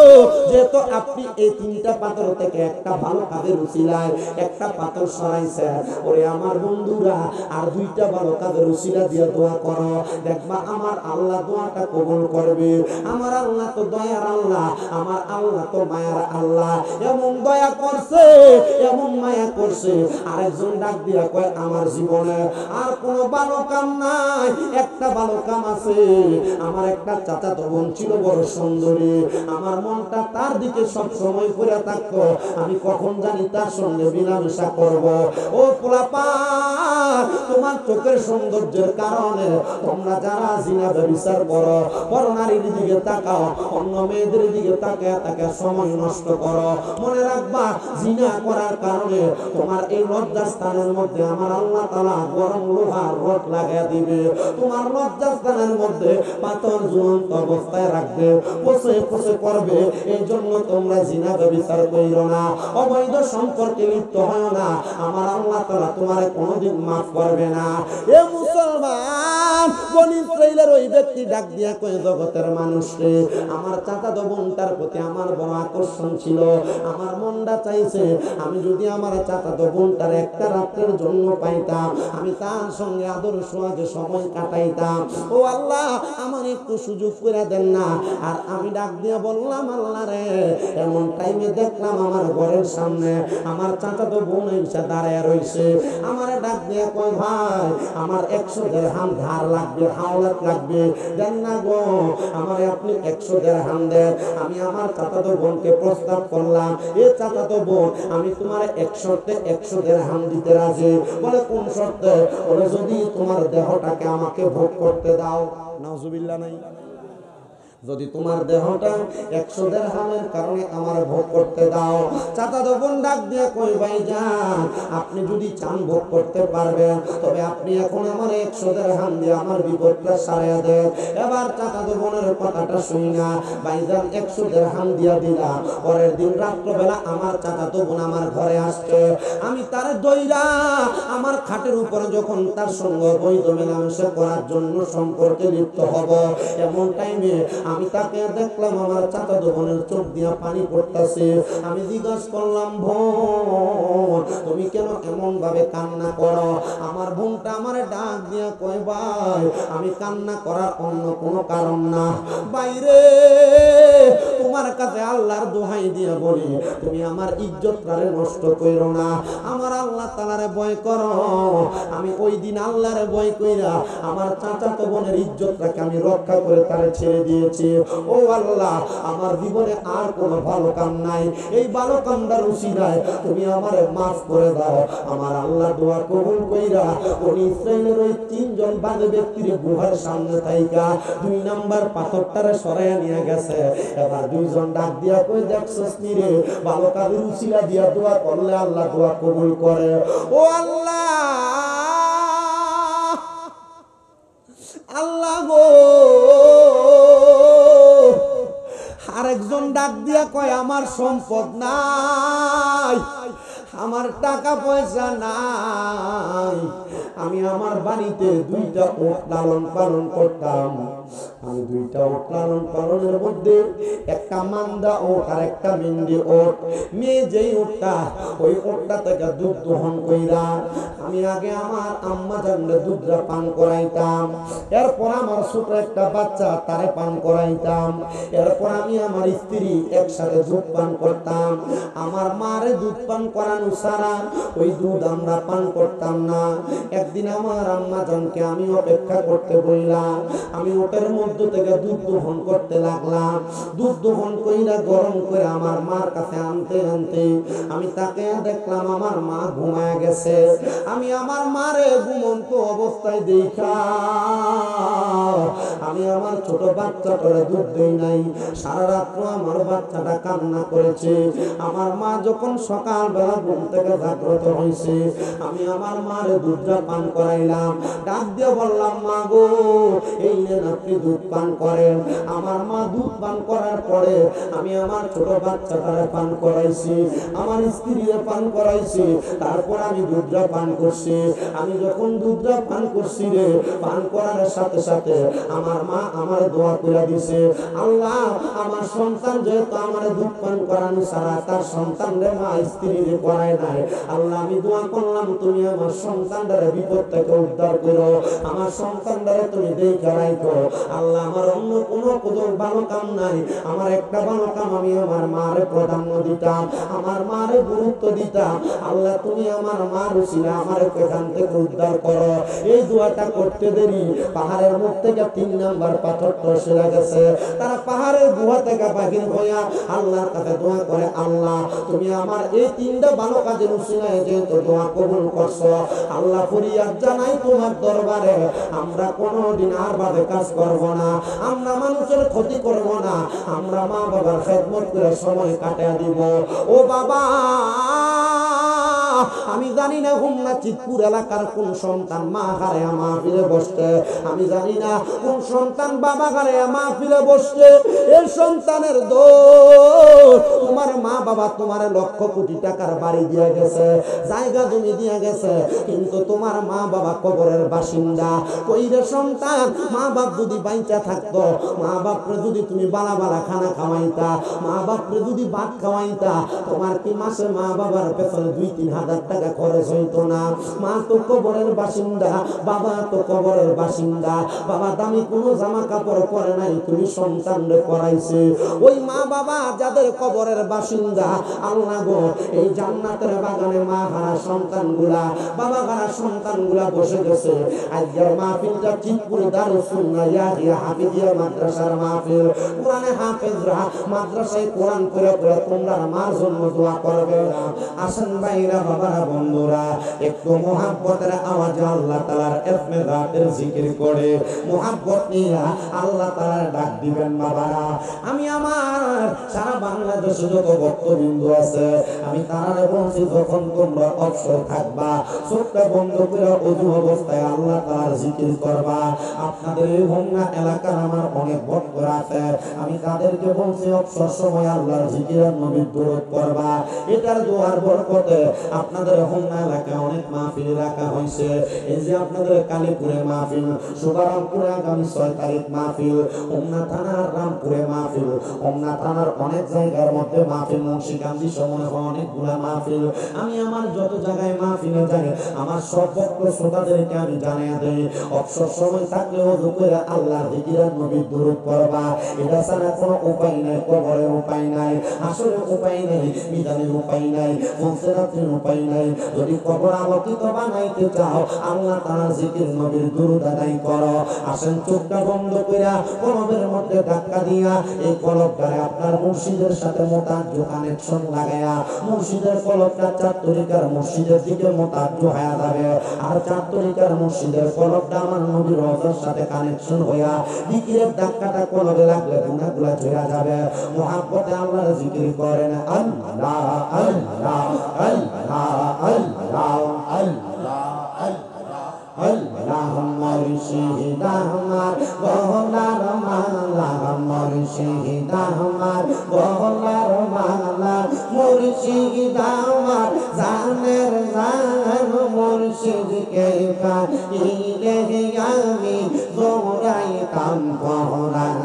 যেহেতু আপনি এই 3টা পাথর থেকে একটা ভালো কাজের উসিলায় একটা পাথর সরাইছে, ওরে আমার বন্ধুরা আর 2টা ভালো কাজের উসিলা দিয়ে দোয়া করো, দেখবা আমার আল্লাহ দোয়াটা কবুল করবে। আমার আল্লাহ তো দয়ার আল্লাহ, আমার আল্লাহ তো মায়ার আল্লাহ, এমন দয়া করছে এমন মায়া করছে। আরেকজন ডাক দিয়া কয় আমার জীবনে আর কোনো ভালো কাম নাই, একটা ভালো কাম আছে। আমার একটা চাচাতো বোন ছিল বড় সুন্দরী, আমার মনটা তার দিকে সব সময় ঘুরে থাকতো, আমি কখন জানি তার সঙ্গে মিলামেশা করব। ও পোলাপা তোমার চোখের সৌন্দর্যের কারণে তোমরা যারা জিনা ব্যভিচার করো, পরনারীর দিকে তাকাও, অন্য মেয়েদের দিকে তাকায় তাকে সময় নষ্ট করো, মনে রাখবা জিনা করার কারণে তোমার এই লজ্জাস্থানের মধ্যে আমার আল্লাহ তাআলা গরম লোহার রড লাগাইয়া দিবে, তোমার লজ্জাস্থানের মধ্যে পাথর ঝুলন্ত অবস্থায় রাখবে, পচে পচে করবে। এই জন্য তোমরা জিনা ব্যভিচার কইরো না, অবৈধ সম্পর্কে লিপ্ত হয় না, আমার আল্লাহ তাআলা তোমারে কোনোদিন মাফ করবে না। এ মুসলমান বনি ইসরাইলের ওই ব্যক্তি ডাক দিয়া কয় জগতের মানুষরে, আমার চাচাতো বোনটার প্রতি আমার বড় আকর্ষণ ছিল, আমার মনটা চাইছে আমি যদি আমার চাচাতো বোনটার একটা রাতের জন্য পাইতাম, আমি তার সঙ্গে আদর সোহাগে সময় কাটাইতাম। ও আল্লাহ আমার একটু সুযোগ করে দেন না। আর আমি ডাক দিয়ে বললাম আল্লাহ রে, এমন টাইমে দেখলাম আমার ঘরের সামনে আমার চাচাতো বোন এসে দাঁড়ায় রইছে, আমার ডাক দিয়ে কয় ভাই আমার 100 দিরহাম ধার লাগবে, হাওলাত লাগবে, দেন না গো, আমার আপনি 100 দিরহাম দেন। আমি আমার চাচাতো বোনকে প্রস্তাব করলাম, এ চাচাতো বোন আমি তোমার 100 দিরহাম দিতে রাজি। বলে কোন শর্তে? বলে যদি তোমার দেহটাকে আমাকে ভোগ করতে দাও। নাউজুবিল্লাহ নাই। যদি তোমার দেহটা 100 দিরহামের কারণে আমার ভোগ করতে দাও। চাচাতো বোন ডাক দিয়ে কই ভাইজান আপনি যদি চান ভোগ করতে পারবেন, তবে আপনি এখন আমার 100 দিরহাম দিয়ে আমার বিপদটা সারিয়ে দেন। এবার চাচাতো বোনের কথাটা শুনি না, ভাইজান 100 দিরহাম দিয়া দিলা। পরের দিন রাত্রবেলা আমার চাচাতো বোন আমার ঘরে আসছে, আমি তার দইরা আমার খাটের উপরে যখন তার সঙ্গে বৈধ মেলামেশা করার জন্য সম্পর্কে লিপ্ত হব, এমন টাইমে আমি তাকে দেখলাম আমার চাচাতো বোনের চোখ দিয়া পানি পড়তেছে। আমি জিজ্ঞাসা করলাম, বোন তুমি কেন এমন ভাবে কান্না করো? আমার বোনটা আমার ডাক দিয়া কয়, ভাই আমি কান্না করার অন্য কোনো কারণ না, বাইরে তোমার কাছে আল্লাহর দোহাই দিয়ে বলি তুমি আমার ইজ্জতটারে নষ্ট করো না, আমার আল্লাহ তাআলারে ভয় করো। আমি ওই দিন আল্লাহরে ভয় কইরা আমার চাচাতো বোনের ইজ্জতটাকে আমি রক্ষা করে তারে ছেড়ে দিয়েছি। ও আল্লাহ, আমার জীবনে আর কোনো ভালো কাম নাই, এই ভালো কামটার উসিলায় তুমি আমারে মাফ করে দাও। আমার আল্লাহ দোয়া কবুল কইরা বনি ইসরাইলের ওই 3 জন বাদে ব্যক্তির গুহার সামনে থাইকা 2 নাম্বার পাথরটারে সরাইয়া নিয়ে গেছে। এবার 2 জন ডাক দিয়া কই, দেখছস নি রে, ভালো কাজের উসিলা দিয়া দোয়া করলে আল্লাহ দোয়া কবুল করে। ও আল্লাহ, আল্লাহ গো। আরেকজন ডাক দিয়া কয়, আমার সম্পদ নাই, আমার টাকা পয়সা নাই, আমি আমার বাড়িতে 2টা উট লালন পালন করতাম। আমি 2টা উট লালন পালনের মধ্যে একটা মান্দা উট আর একটা মেন্ডি উট। মেয়ে যেই উটটা, ওই উটটা থেকে দুধ দহন কইরা আমি আগে আমার আম্মা জানলে দুধটা পান করাইতাম, এরপর আমার ছোট একটা বাচ্চা তারে পান করাইতাম, এরপর আমি আমার স্ত্রী একসাথে দুধ পান করতাম। আমার মারে দুধ পান করানো ছাড়া ওই দুধ আমরা পান করতাম না। একদিন আমার আম্মা জানকে আমি অপেক্ষা করতে বললাম, আমি ওটার মধ্যে থেকে দুধ দহন করতে লাগলাম। দুধ দহন কইরা গরম করে আমার মার কাছে আনতে আনতে আমি তাকে দেখলাম আমার মা ঘুমায় গেছে। আমি আমার মারে ঘুমন্ত অবস্থায় দেখা আমি আমার ছোট বাচ্চাটারে দুধ দেই নাই। সারা রাত্র আমার বাচ্চাটা কান্না করেছে। আমার মা যখন সকালবেলা ঘুম থেকে জাগ্রত হয়েছে, আমি আমার মারে দুধটা পান করাইলাম। ডাক দিয়ে বললাম, মা গো, এই নেন আপনি দুধ পান করেন। আমার মা দুধ পান করার পরে আমি আমার ছোট বাচ্চাটারে পান করাইছি, আমার স্ত্রীরে পান করাইছি, তারপর আমি দুধটা পান করছি। আমি যখন দুধটা পান করছি রে, পান করার সাথে সাথে আমার মা আমার দোয়া করে দিছে, আল্লাহ আমার সন্তান যেহেতু আমার দুধ পান করানো ছাড়া তার সন্তান রে মা স্ত্রী রে করায় নাই, আল্লাহ আমি দোয়া করলাম তুমি আমার সন্তানটারে বিপদ থেকে উদ্ধার করো, আমার সন্তানটারে তুমি দেখে রাখো। আল্লাহ আমার অন্য কোনো ভালো কাম নাই, আমার একটা ভালো কাম আমি আমার মারে প্রাধান্য দিতাম, আমার মারে গুরুত্ব দিতাম। আল্লাহ তুমি আমার মার উসিলা আমার এখান থেকে উদ্ধার করো। এই দোয়াটা করতে দেরি পাহাড়ের মুখ থেকে 3 নাম্বার পাথরটা সরে গেছে। তারা পাহাড়ের গুহা থেকে বাহির হইয়া আল্লাহর কাছে দোয়া করে, আল্লাহ তুমি আমার এই 3টা ভালো কাজের উসিলায় যেহেতু দোয়া কবুল করছো, আল্লাহ ফরিয়াদ জানাই তোমার দরবারে, আমরা কোনোদিন আর বাজে কাজ করব না, আমরা মানুষের ক্ষতি করব না, আমরা মা বাবার খেদমত করে সময় কাটিয়ে দিব। ও বাবা, আমি জানি না হুমনা চিতপুর এলাকার কোন সন্তান মা ঘরে মাহফিলে বসছে, আমি জানি না কোন সন্তান বাবা ঘরে মাহফিলে বসছে। এই সন্তানের দোষ, তোমার মা বাবা তোমার লক্ষ কোটি টাকার বাড়ি দিয়ে গেছে, জায়গা জমি দিয়ে গেছে, কিন্তু তোমার মা বাবা কবরের বাসিন্দা। কইরে সন্তান, মা বাপ যদি বাইচা থাকতো, মা বাপরে যদি তুমি বালা বালা খানা খাওয়াইতা, মা বাপরে যদি ভাত খাওয়াইতা, তোমার কি মাসে মা বাবার পেছনে 2-3 হাজার টাকা খরচ হইতো না? মা তো কবরের বাসিন্দা, বাবা তো কবরের বাসিন্দা, বাবা দামি কোনো জামা কাপড় পরে নাই, তুমি সন্তানরে পরাইছে। ওই মা বাবা যাদের কবরের বাসিন্দা, আল্লাহ গো এই জান্নাতের বাগানে মা হারা সন্তানগুলা, বাবা হারা সন্তানগুলা বসে গেছে। আজকের মাহফিলটা চিতপুর দারুস সুন্নাহ ইয়াহিয়া হাফিজিয়া মাদ্রাসার মাহফিল। কোরআনে হাফেজরা মাদ্রাসায় কোরআন পড়ে পড়ে তোমরা মার জন্য দোয়া করবে। আসেন ভাইরা বাবা বন্ধুরা একটু মুহাব্বতের আওয়াজে আল্লাহ তাআলার ইসমে জাতের জিকির করে মুহাব্বত নিয়ে আল্লাহ তাআলার ডাক দিবেন বাবারা। আমি আমার সারা বাংলাদেশে যত ভক্তবৃন্দ আছে আমি তারা বলছি যখন তোমরা অবসর থাকবা চোখটা বন্ধ করে ওযু অবস্থায় আল্লাহ তাআলার জিকির করবা। আপনাদের এই হোমনা এলাকার আমার অনেক ভক্তরা আছে আমি তাদেরকে বলছি অবসর সময় আল্লাহর জিকিরের নবীর দরুদ করবা। এটার দোয়ার বরকতে আপনাদের হোমনা এলাকায় অনেক মাহফিল রাখা হয়েছে। এই যে আপনাদের কালীপুরে মাহফিল, সুবারামপুরে আগামী 6 তারিখ মাহফিল, হোমনা থানার রামপুরে মাহফিল, হোমনা থানার অনেক জায়গার মধ্যে মাহফিল, মুন্সিগঞ্জ সময় অনেকগুলা মাহফিল। আমি আমার যত জায়গায় মাহফিলে যাই আমার সব ভক্ত শ্রোতাদেরকে আমি জানিয়ে দেই অবসর সময় থাকলে ওযু করে আল্লাহর জিকিরের নবীর দরুদ পড়বা। এটা ছাড়া কোনো উপায় নাই, কবরের উপায় নাই, আসরের উপায় নাই, মিজানের উপায় নাই, মুনসিরাতের উপায় নাই। যদি কবর আলোকিত বানাইতে চাও আল্লাহ তাআলার জিকির নবীর দরুদ আদায় করো। আসেন চোখটা বন্ধ কইরা কলবের মধ্যে ধাক্কা দিয়া এই কলবটারে আপনার মুর্শিদের সাথে মোতাজ্জ কানেকশন লাগায়া মুর্শিদের কলবটা 4 তরিকার মুর্শিদের দিকে মোতাজ্জ হয়ে যাবে। আর 4 তরিকার মুর্শিদের কলবটা আমার নবীর রওজার সাথে কানেকশন হইয়া জিকিরের ধাক্কাটা কলবে লাগলে গুনাহগুলো ঝরে যাবে। মুহাব্বতে আল্লাহর জিকির করেন আল্লাহ আল্লাহ আল্লাহ আল্লাহ আল্লাহ আল্লাহ মুর্শিদ আমার গলার মালা, মুর্শিদ আমার গলার মালা, মুর্শিদ আমার জানের জান, মুর্শিদকে পাইলে আমি দৌড়াইতাম পরাণ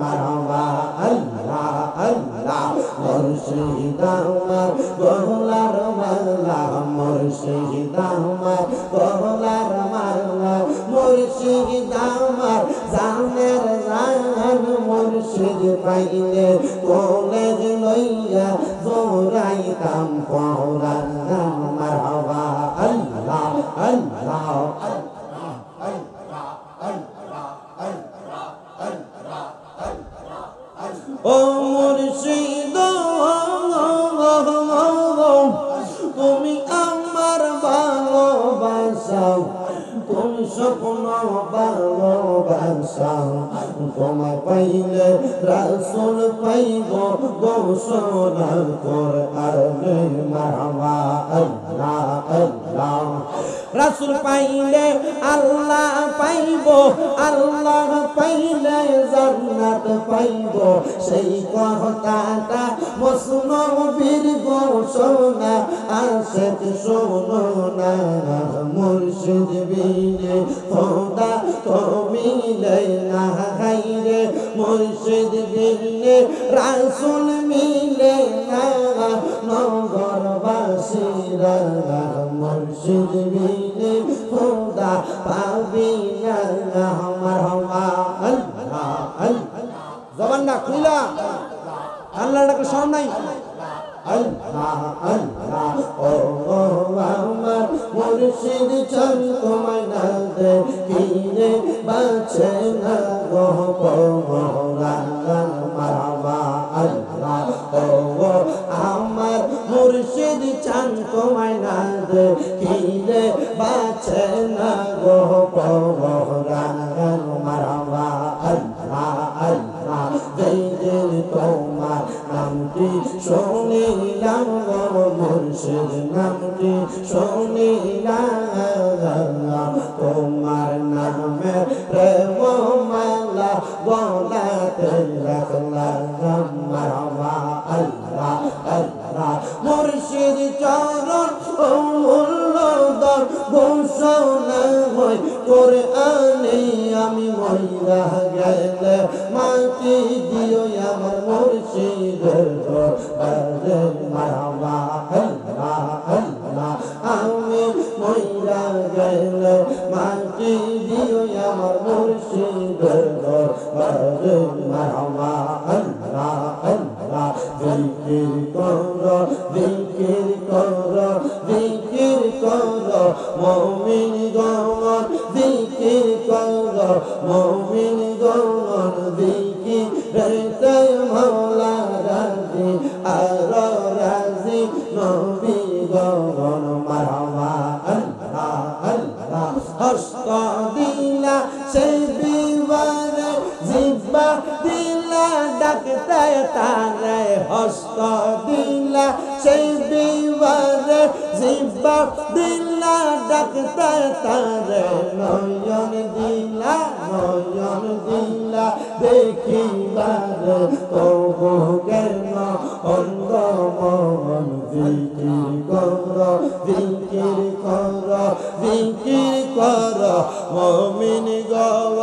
মারবা। আল্লাহ আল্লাহ মুর্শিদ আমার গলার মালা, মুর্শিদ আমার গলার মালা, মুর্শিদ আমার জানের জান, মুর্শিদ পাইলে কোলে লইয়া দৌড়াইতাম পরাণ মারবা। আল্লাহ আল্লাহ ও মুর্শিদ তুমি আমার ভালোবাসা, তুমি স্বপ্ন ভালোবাসা, তোমার পাইলে রাসূল পাইব গোসল কোরআনে মারবা। আল্লাহ আল্লাহ রাসূল পাইলে আল্লাহ পাইব, আল্লাহ পাইলে জান্নাত পাইব। সেই কথাটা মসনবীর ঘোষণা আশেক শোনো না, মুর্শিদ বিনে খোদা তো মিলে না হাইরে, মুর্শিদ বিনে রাসূল মিলে না নগরবাসীরা, মুর্শিদ বিনে খোদা পাবি না মারহাবা। আল্লাহ আল্লাহ জবানটা খুইলা আল্লাহর ডাকে শরম নাই। আল্লাহ আল্লাহ ও আমার মুর্শিদ চান তোমায় না দেখিলে বাঁচে না গো পরাণ মারহাবা। আল্লাহ ও আমার মুর্শিদ চান তোমায় না দেখিলে বাঁচে না গো পরাণ মারহাবা। আল্লাহ আল্লাহ যেই দিন তোমার নামটি শুনিলাম গো মুর্শিদ, নামটি শুনিলাম, তোমার নামে প্রেম মালা গলাতে রাখলাম মারহাবা। আল্লাহ আল্লাহ মুর্শিদ চরণ অমূল্যদর ঘোষণা হয় কোরআনে, আমি মইরা গেলে মাটি দিও আমার মুর্শিদের দরবারে মারহাবা। আল্লাহ আল্লাহ আমি মইরা গেলে মাটি দিও আমার মুর্শিদের দরবারে মারহাবা। আল্লাহ আল্লাহ জিকির করো জিকির করো জিকির করো মুমিন গণ, জিকির করো মুমিন গণ, জিকির রে মাওলা রাজি আর রাজি নবী গণ। আল্লাহ হস্ত দিলা সেই বিবারে জিব্বা দিলা ডাকতে তারে হস্ত দিলা সেই বিবারে জিব্বা দিলা ডাকতে তারে নয়ন দিলা দেখিবারে তবু কেন অন্ধ মন জিকির কর মুমিন গণ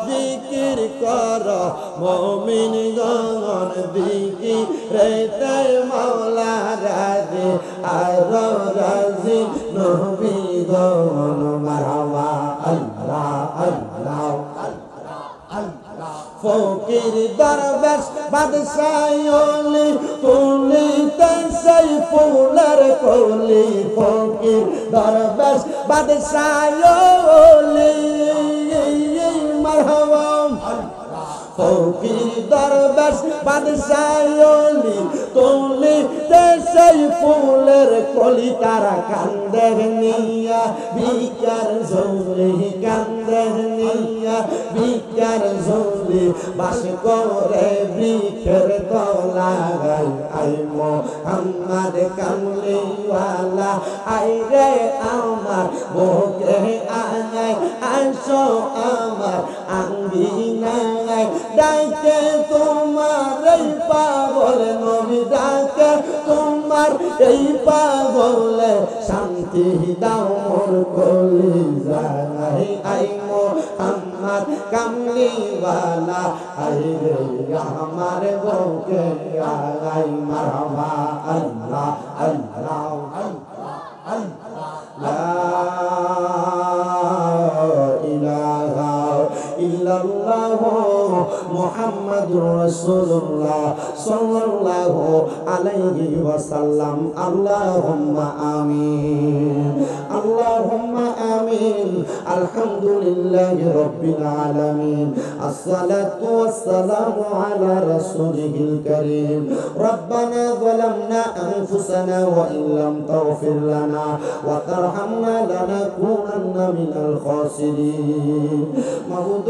জিকির কর মুমিন গণ জিকির রেতে মাওলা রাজি আর রাজি নবী গণ মারহাবা আল্লাহ আল্লাহ ফকির দরবেশ বাদশাহলি তুলিতে সেই ফুলের কলি ফকির দরবেশ বাদশাহলি মারহাবা ফকির দরবেশ বাদশাহলি তুলিতে সেই ফুলের কলি তারা কান্দের নিয়া ভিকার ঝোলি কান্দের নিয়া ভিকার ঝোলি বাস করে বৃক্ষের তলায় আই মোহাম্মদ কামলিওয়ালা আই রে আমার বুকে আয় আইসো আমার আঙ্গিনায় ডাকে তোমার এই পাগল নবী ডাকে তোমার এই পাগলে শান্তি দাও মোর কলিজায় আই মোহাম্মদ কামলিওয়ালা আই রে আমার বুকে আয় মারহাবা আল্লাহ আল্লাহ লা ইলাহা ইল্লাল্লাহ মুহাম্মাদুর রাসূলুল্লাহ সাল্লাল্লাহু আলাইহি ওয়াসাল্লাম আল্লাহুম্মা আমিন আল্লাহুম্মা আমিন আলহামদুলিল্লাহি রাব্বিল আলামিন আসসালাতু ওয়াসসালামু আলা রাসূলিল কারীম রব্বানা যালামনা আনফুসানা ওয়া ইল্লাম তাগফির লানা ওয়া তারহামনা লানাকুনান্না মিনাল খাসিরিন মাবুদ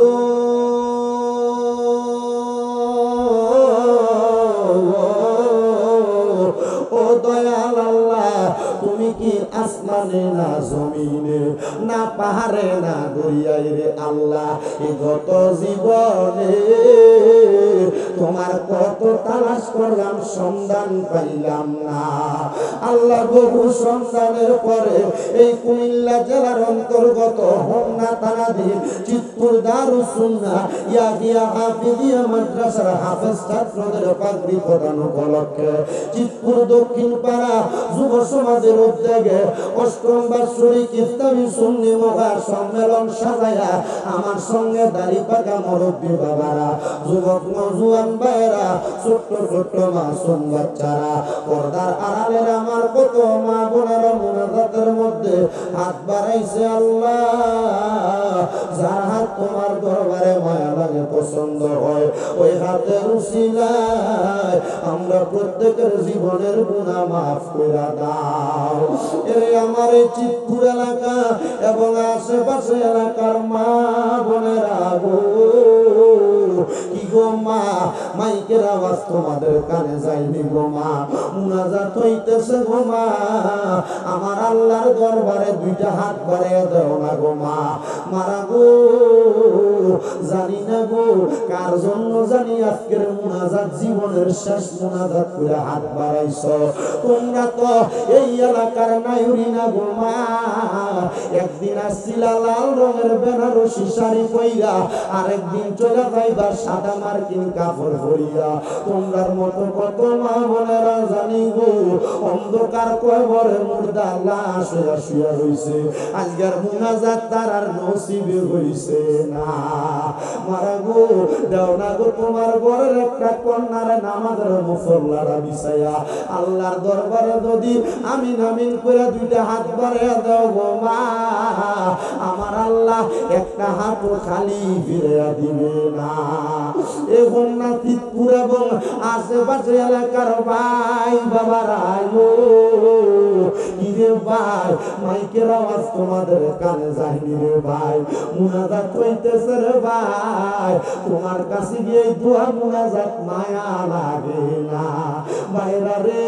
ও দয়াল আল্লাহ তুমি কি আসমানে না জমিনে না পাহাড়ে না দরিয়ায় রে আল্লাহ এই গত জীবনে তোমার কত তালাশ করলাম সন্ধান পাইলাম না আল্লাহ বহু সন্ধানের পরে এই কুমিল্লা জেলার অন্তর্গত হোমনা থানাধীন চিতপুর দারুস সুন্নাহ ইয়াহিয়া হাফিজিয়া মাদ্রাসার হাফেজ ছাত্রদের পাগড়ি প্রদান উপলক্ষে চিতপুর দক্ষিণ পাড়া যুব সমাজের উদ্যোগে অষ্টম বার্ষিক ইসলামী সুন্নি মহা সম্মেলন সাজায়া আমার সঙ্গে দাড়ি পাকা মুরব্বী বাবারা যুবক নওজোয়ান ভাইরা ছোট্ট ছোট্ট মাসুম বাচ্চারা পর্দার আড়ালের আমার কত মা বোনেরা মুনাজাতের মধ্যে হাত বাড়াইছে আল্লাহ যার হাত তোমার দরবারে মায়া লাগে পছন্দ হয় ওই হাতের উসিলায় আমরা প্রত্যেকের জীবনের গুনাহ মাফ করে দাও এই আমার এই চিতপুর এলাকা এবং আশেপাশে এলাকার মা বোনেরা গো কি গো মা মাইকের আওয়াজ তোমাদের কানে যায়নি গো মা মুনাজাত হইতেছে গো মা আমার আল্লাহর দরবারে দুইটা হাত বাড়াইয়া দাও না গো মা মারা গো জানি না গো কার জন্য জানি আজকের মুনাজাত জীবনের শেষ মুনাজাত করে হাত বাড়াইছো তোমরা তো এই এলাকার নাইরি না গো মা একদিন আসছিলা লাল রঙের বেনারসি শাড়ি পইরা আরেকদিন চলে যাইবা সাদা মার্কিন কাপড় পরিয়া তোমরার মতো কত মা বোনেরা জানি গো অন্ধকার কবরে মুর্দা লাশ হইয়া শুয়া রইছে আজকের মুনাজাত তার আর নসিবে হইছে না মারা গো দাও না গো তোমার ঘরের একটা কন্যার নামাজের মুসল্লারা বিছায়া আল্লাহর দরবারে যদি আমিন আমিন করে দুইটা হাত বাড়াইয়া দাও গো মা আমার আল্লাহ একটা হাতও খালি ফিরে দিবে না। এবং নাথিপুর এবং আশেপাশে এলাকার ভাই বাবারা কিরে ভাই, মাইকের আওয়াজ তোমাদের কানে যায়নি রে ভাই, মুনাজাত হইতেছে রে ভাই, তোমার কাছে গিয়ে দোয়া মুনাজাত মায়া লাগে না ভাইরা রে?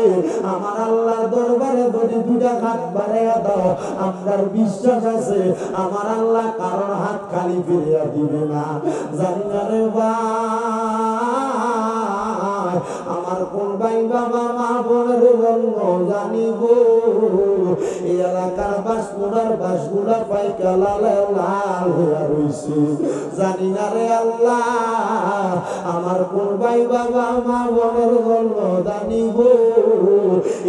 আমার আল্লাহর দরবারে যদি দুইটা হাত বাড়াইয়া দাও, আপনার বিশ্বাস আছে আমার আল্লাহ কারোর হাত খালি ফিরিয়া দিবে না। জানি না রে ভাই, আমার কোন ভাই বাবা মা বোনের জন্য জানিব এই এলাকার বাসগুড়া পাইকা লাল লাল হইয়া রইছে। জানি না রে আল্লাহ, আমার কোন ভাই বাবা মা বোনের জন্য জানিব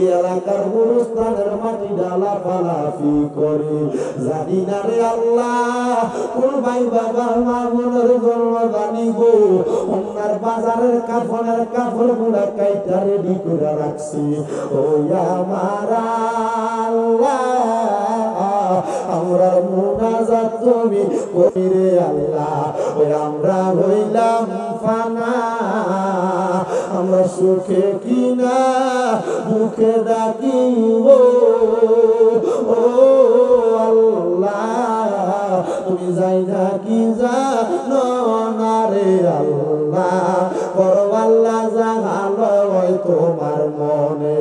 এই এলাকার গুরুস্থানের মাটি ডালা পালাফি করে। জানি না রে আল্লাহ, কোন ভাই বাবা মা বোনের জন্য জানিব ওনার বাজারের কাফনের কাপড় গুলা কাইটা রেডি করে রাখছি। ও আমার আল্লাহ, আমরা মুনাজাত তুমি করি রে আল্লাহ। ওই আমরা হইলাম ফানা, আমরা সুখে কিনা মুখে ডাকি ও আল্লাহ, তুমি যাই না কি জানো না রে আল্লাহ, করবাল্লা জাগালো তোমার মনে।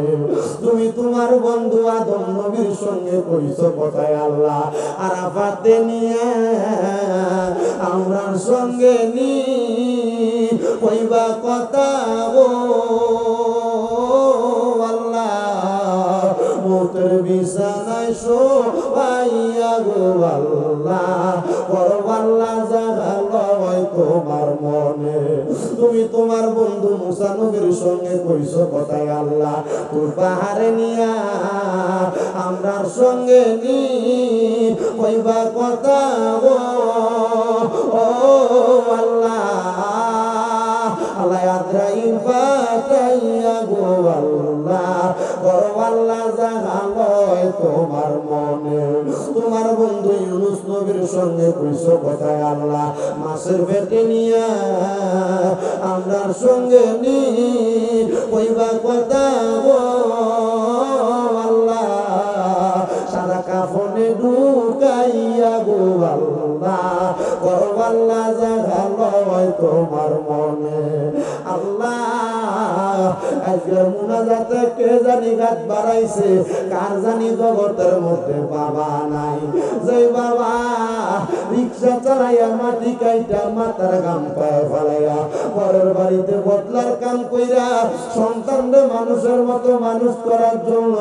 তুমি তোমার বন্ধু আদম নবীর সঙ্গে কইছো কথায় আল্লাহ, আরাফাতে নিয়ে আমরার সঙ্গে নি কইবা কথা গো আল্লাহ, মতের বিছানায় শোয়াইয়া গো আল্লাহ, করবাল্লা জাগালো তোমার মনে। তুমি তোমার বন্ধু মুসা নবীর সঙ্গে কইছো কথায় আল্লাহ, তোর পাহাড়ে নিয়া আমরার সঙ্গে নি কইবা কথা গো আল্লাহ, আল্লাহ আদ্রাইল পাঠাইয়া গো আল্লাহ, করবাল্লা জাগালো তোমার মনে। তোমার বন্ধু ইউনুস নবীর সঙ্গে কইছো কথায় আল্লাহ, মাছের পেটে নিয়া আমরার সঙ্গে নি কইবা কথা গো আল্লাহ, সাদা কাফনে ঢুকাইয়া গো আল্লাহ, করবাল্লা জাগালো তোমার মনে। আল্লাহ আজকের মুনাজাতে কে জানি গাত বাড়াইছে, কার জানি জগতের মধ্যে বাবা নাই, যে বাবা রিক্সা চালাইয়া মাটি কাইটা মাথার গাম পায়ে ফেলাইয়া পরের বাড়িতে বদলার কাম কইরা সন্তানরে মানুষের মতো মানুষ করার জন্য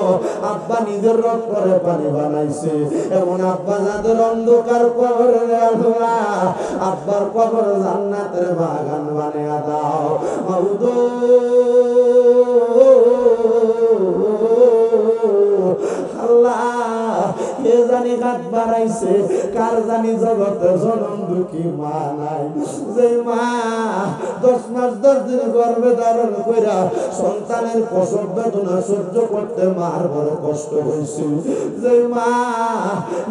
আব্বা নিজের রক করে পানি বানাইছে। এমন আব্বা যাদের অন্ধকার কবরে আল্লাহ, আব্বার কবর জান্নাতের বাগান বানিয়ে দাও মাবুদ। আল্লাহ কে জানি হাত বাড়াইছে, কার জানি জগতে জনম দুঃখী মা নাই, যে মা 10 মাস 10 দিন গর্ভে ধারণ কইরা সন্তানের প্রসব বেদনা সহ্য করতে মার বড় কষ্ট হয়েছে, যে মা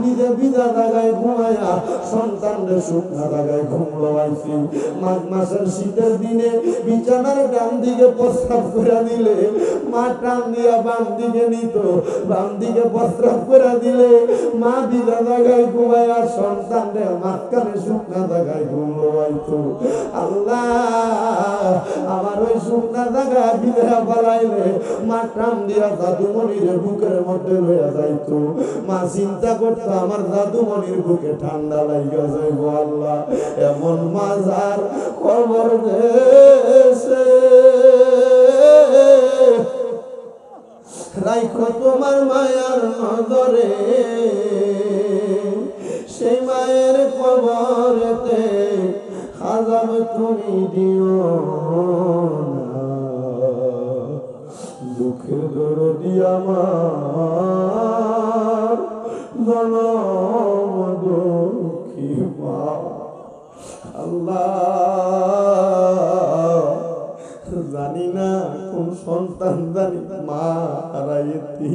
নিজে বিধা জায়গায় ঘুমাইয়া সন্তানের শুকনা জায়গায় ঘুম লওয়াইছে। মাঘ মাসের শীতের দিনে বিছানার ডান দিকে প্রস্রাব করে দিলে মা টান দিয়া বাম দিকে নিত, বাম দিকে প্রস্রাব করে দিলে মা বিধা জায়গায় ঘুমাইয়া সন্তানের মাঝখানে শুকনা জায়গায় ঘুম লওয়াইতো। আল্লাহ আমার ওই শুকনা জায়গা বিধা পালাইলে মা টান দিয়া জাদুমণির বুকের মধ্যে লইয়া যাইতো। মা চিন্তা করতো আমার জাদুমণির বুকে ঠান্ডা লাগিয়া যাইব। আল্লাহ এমন মাজার কবর দেশে রাইখো তোমার মায়ার নজরে, সেই মায়ের কবরেতে আযাব তুমি দিও না। দুঃখের দরদি আমার জনম দুঃখী মা। আল্লাহ জানি না কোন সন্তান জানি মা হারাইতি,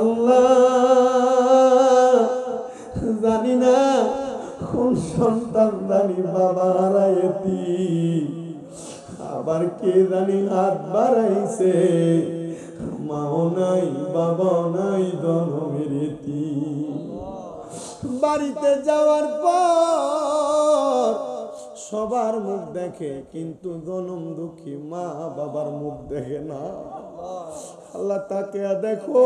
আল্লাহ জানি না, কোন সন্তান জানি বাবা হারাইতি, আবার কে জানি হাত বাড়াইছে, মাও নাই বাবাও নাই জনমের এতিম। বাড়িতে যাওয়ার পর সবার মুখ দেখে, কিন্তু জনম দুঃখী মা বাবার মুখ দেখে না। আল্লাহ তাকে দেখো,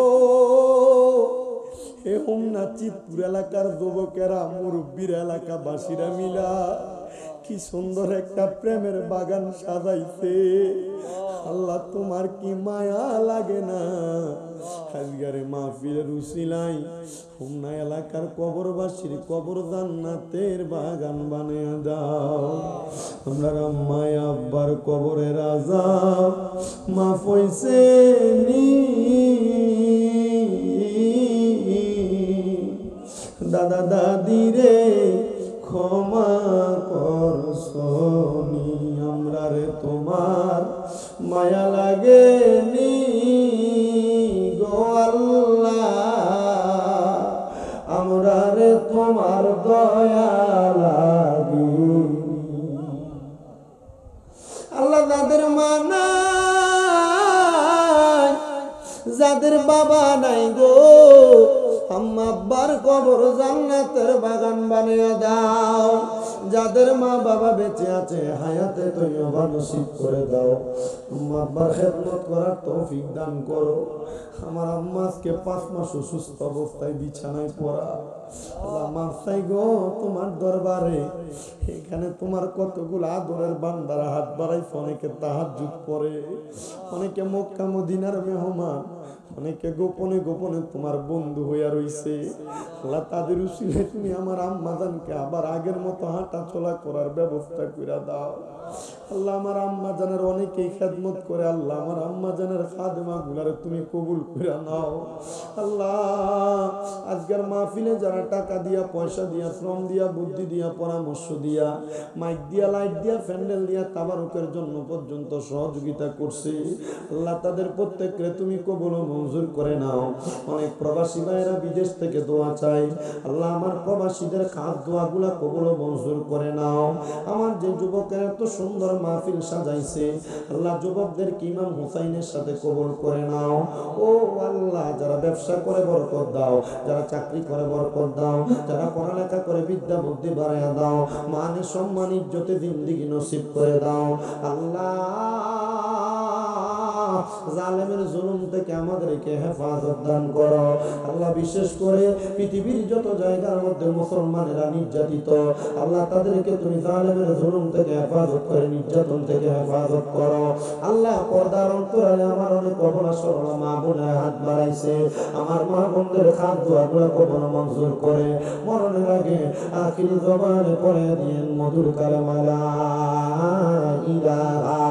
এ হোমনা চিতপুর এলাকার যুবকেরা, মুরব্বীর এলাকাবাসীরা মিলা কি সুন্দর একটা প্রেমের বাগান সাজাইছে। আল্লাহ তোমার কি মায়া লাগে না? আজগারে মাহফিলের উসিলাই হোমনা এলাকার কবরবাসীর কবর জান্নাতের বাগান বানিয়ে দাও। আমরা আম্মায় আব্বার কবরের আযাব মাফ হইছে নি, দাদা দাদি রে ক্ষমা করছনি, আমরা রে তোমার মায়া লাগেনি গো আল্লাহ, আমরা রে তোমার দয়া লাগেনি। আল্লাহ যাদের মা নাই, যাদের বাবা নাই গো, আম্মা আব্বার কবর জান্নাতের বাগান বানিয়ে দাও। যাদের মা বাবা বেঁচে আছে হায়াতে তৈয়বা নসিব করে দাও। আম্মা আব্বার খেদমত করার তৌফিক দান করো। আমার আম্মা আজকে 5 মাস অসুস্থ অবস্থায় বিছানায় পড়া। আল্লাহ মাফ চাই গো তোমার দরবারে। এখানে তোমার কতগুলো আদরের বান্দারা হাত বাড়াইছে, অনেকে তাহাজ্জুদ পড়ে, অনেকে মক্কা মদিনার মেহমান, অনেকে গোপনে গোপনে তোমার বন্ধু হইয়া রইছে। আল্লাহ তাদের উসিলায় তুমি আমার আম্মা জানকে আবার আগের মতো হাঁটা চলা করার ব্যবস্থা করে দাও। আল্লাহ আমার আম্মা জানের অনেকেই খেদমত করে, আল্লাহ আমার আম্মা জানের খাদেমা গুলারে তুমি কবুল করে নাও। আল্লাহ আজকের মাহফিলে যারা টাকা দিয়া, পয়সা দিয়া, শ্রম দিয়া, বুদ্ধি দিয়া, পরামর্শ দিয়া, মাইক দিয়া, লাইট দিয়া, প্যান্ডেল দিয়া তাবারুকের জন্য পর্যন্ত সহযোগিতা করছে, আল্লাহ তাদের প্রত্যেককে তুমি কবুল ও মঞ্জুর করে নাও। অনেক প্রবাসী ভাইরা বিদেশ থেকে দোয়া চাই, আল্লাহ আমার প্রবাসীদের খাস দোয়াগুলা কবুল ও মঞ্জুর করে নাও। আমার যে যুবকের এত সুন্দর মাহফিল সাজাইছে, আল্লাহ যুবকদেরকে ইমাম হুসাইনের সাথে কবুল করে নাও। ও আল্লাহ যারা ব্যবসা করে বরকত দাও, যারা চাকরি করে বরকত দাও, যারা পড়ালেখা করে বিদ্যা বুদ্ধি বাড়াইয়া দাও, মান সম্মান ইজ্জতে জিন্দেগি নসিব করে দাও। আল্লাহ জালেমের জুলুম থেকে আমাদেরকে হেফাজত দান করো। আল্লাহ বিশেষ করে পৃথিবীর যত জায়গার মধ্যে মুসলমানেরা নির্যাতিত, আল্লাহ তাদেরকে তুমি জালেমের জুলুম থেকে হেফাজত করে, নির্যাতন থেকে হেফাজত করো। আল্লাহ পর্দার অন্তরালে আমার অনেক অবলা সরলা মা বোনের হাত বাড়াইছে, আমার মা বোনদের খাদ দোয়াগুলো কবুল মঞ্জুর করে মরণের আগে আখিরি জবানে পড়ে দিয়েন মধুর কালেমা লা ইলাহা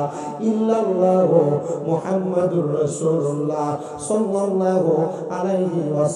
ইল্লাল্লাহু মুহাম্মাদুর রাসূলুল্লাহ সাল্লাল্লাহু আলাইহি ওয়াসাল্লাম।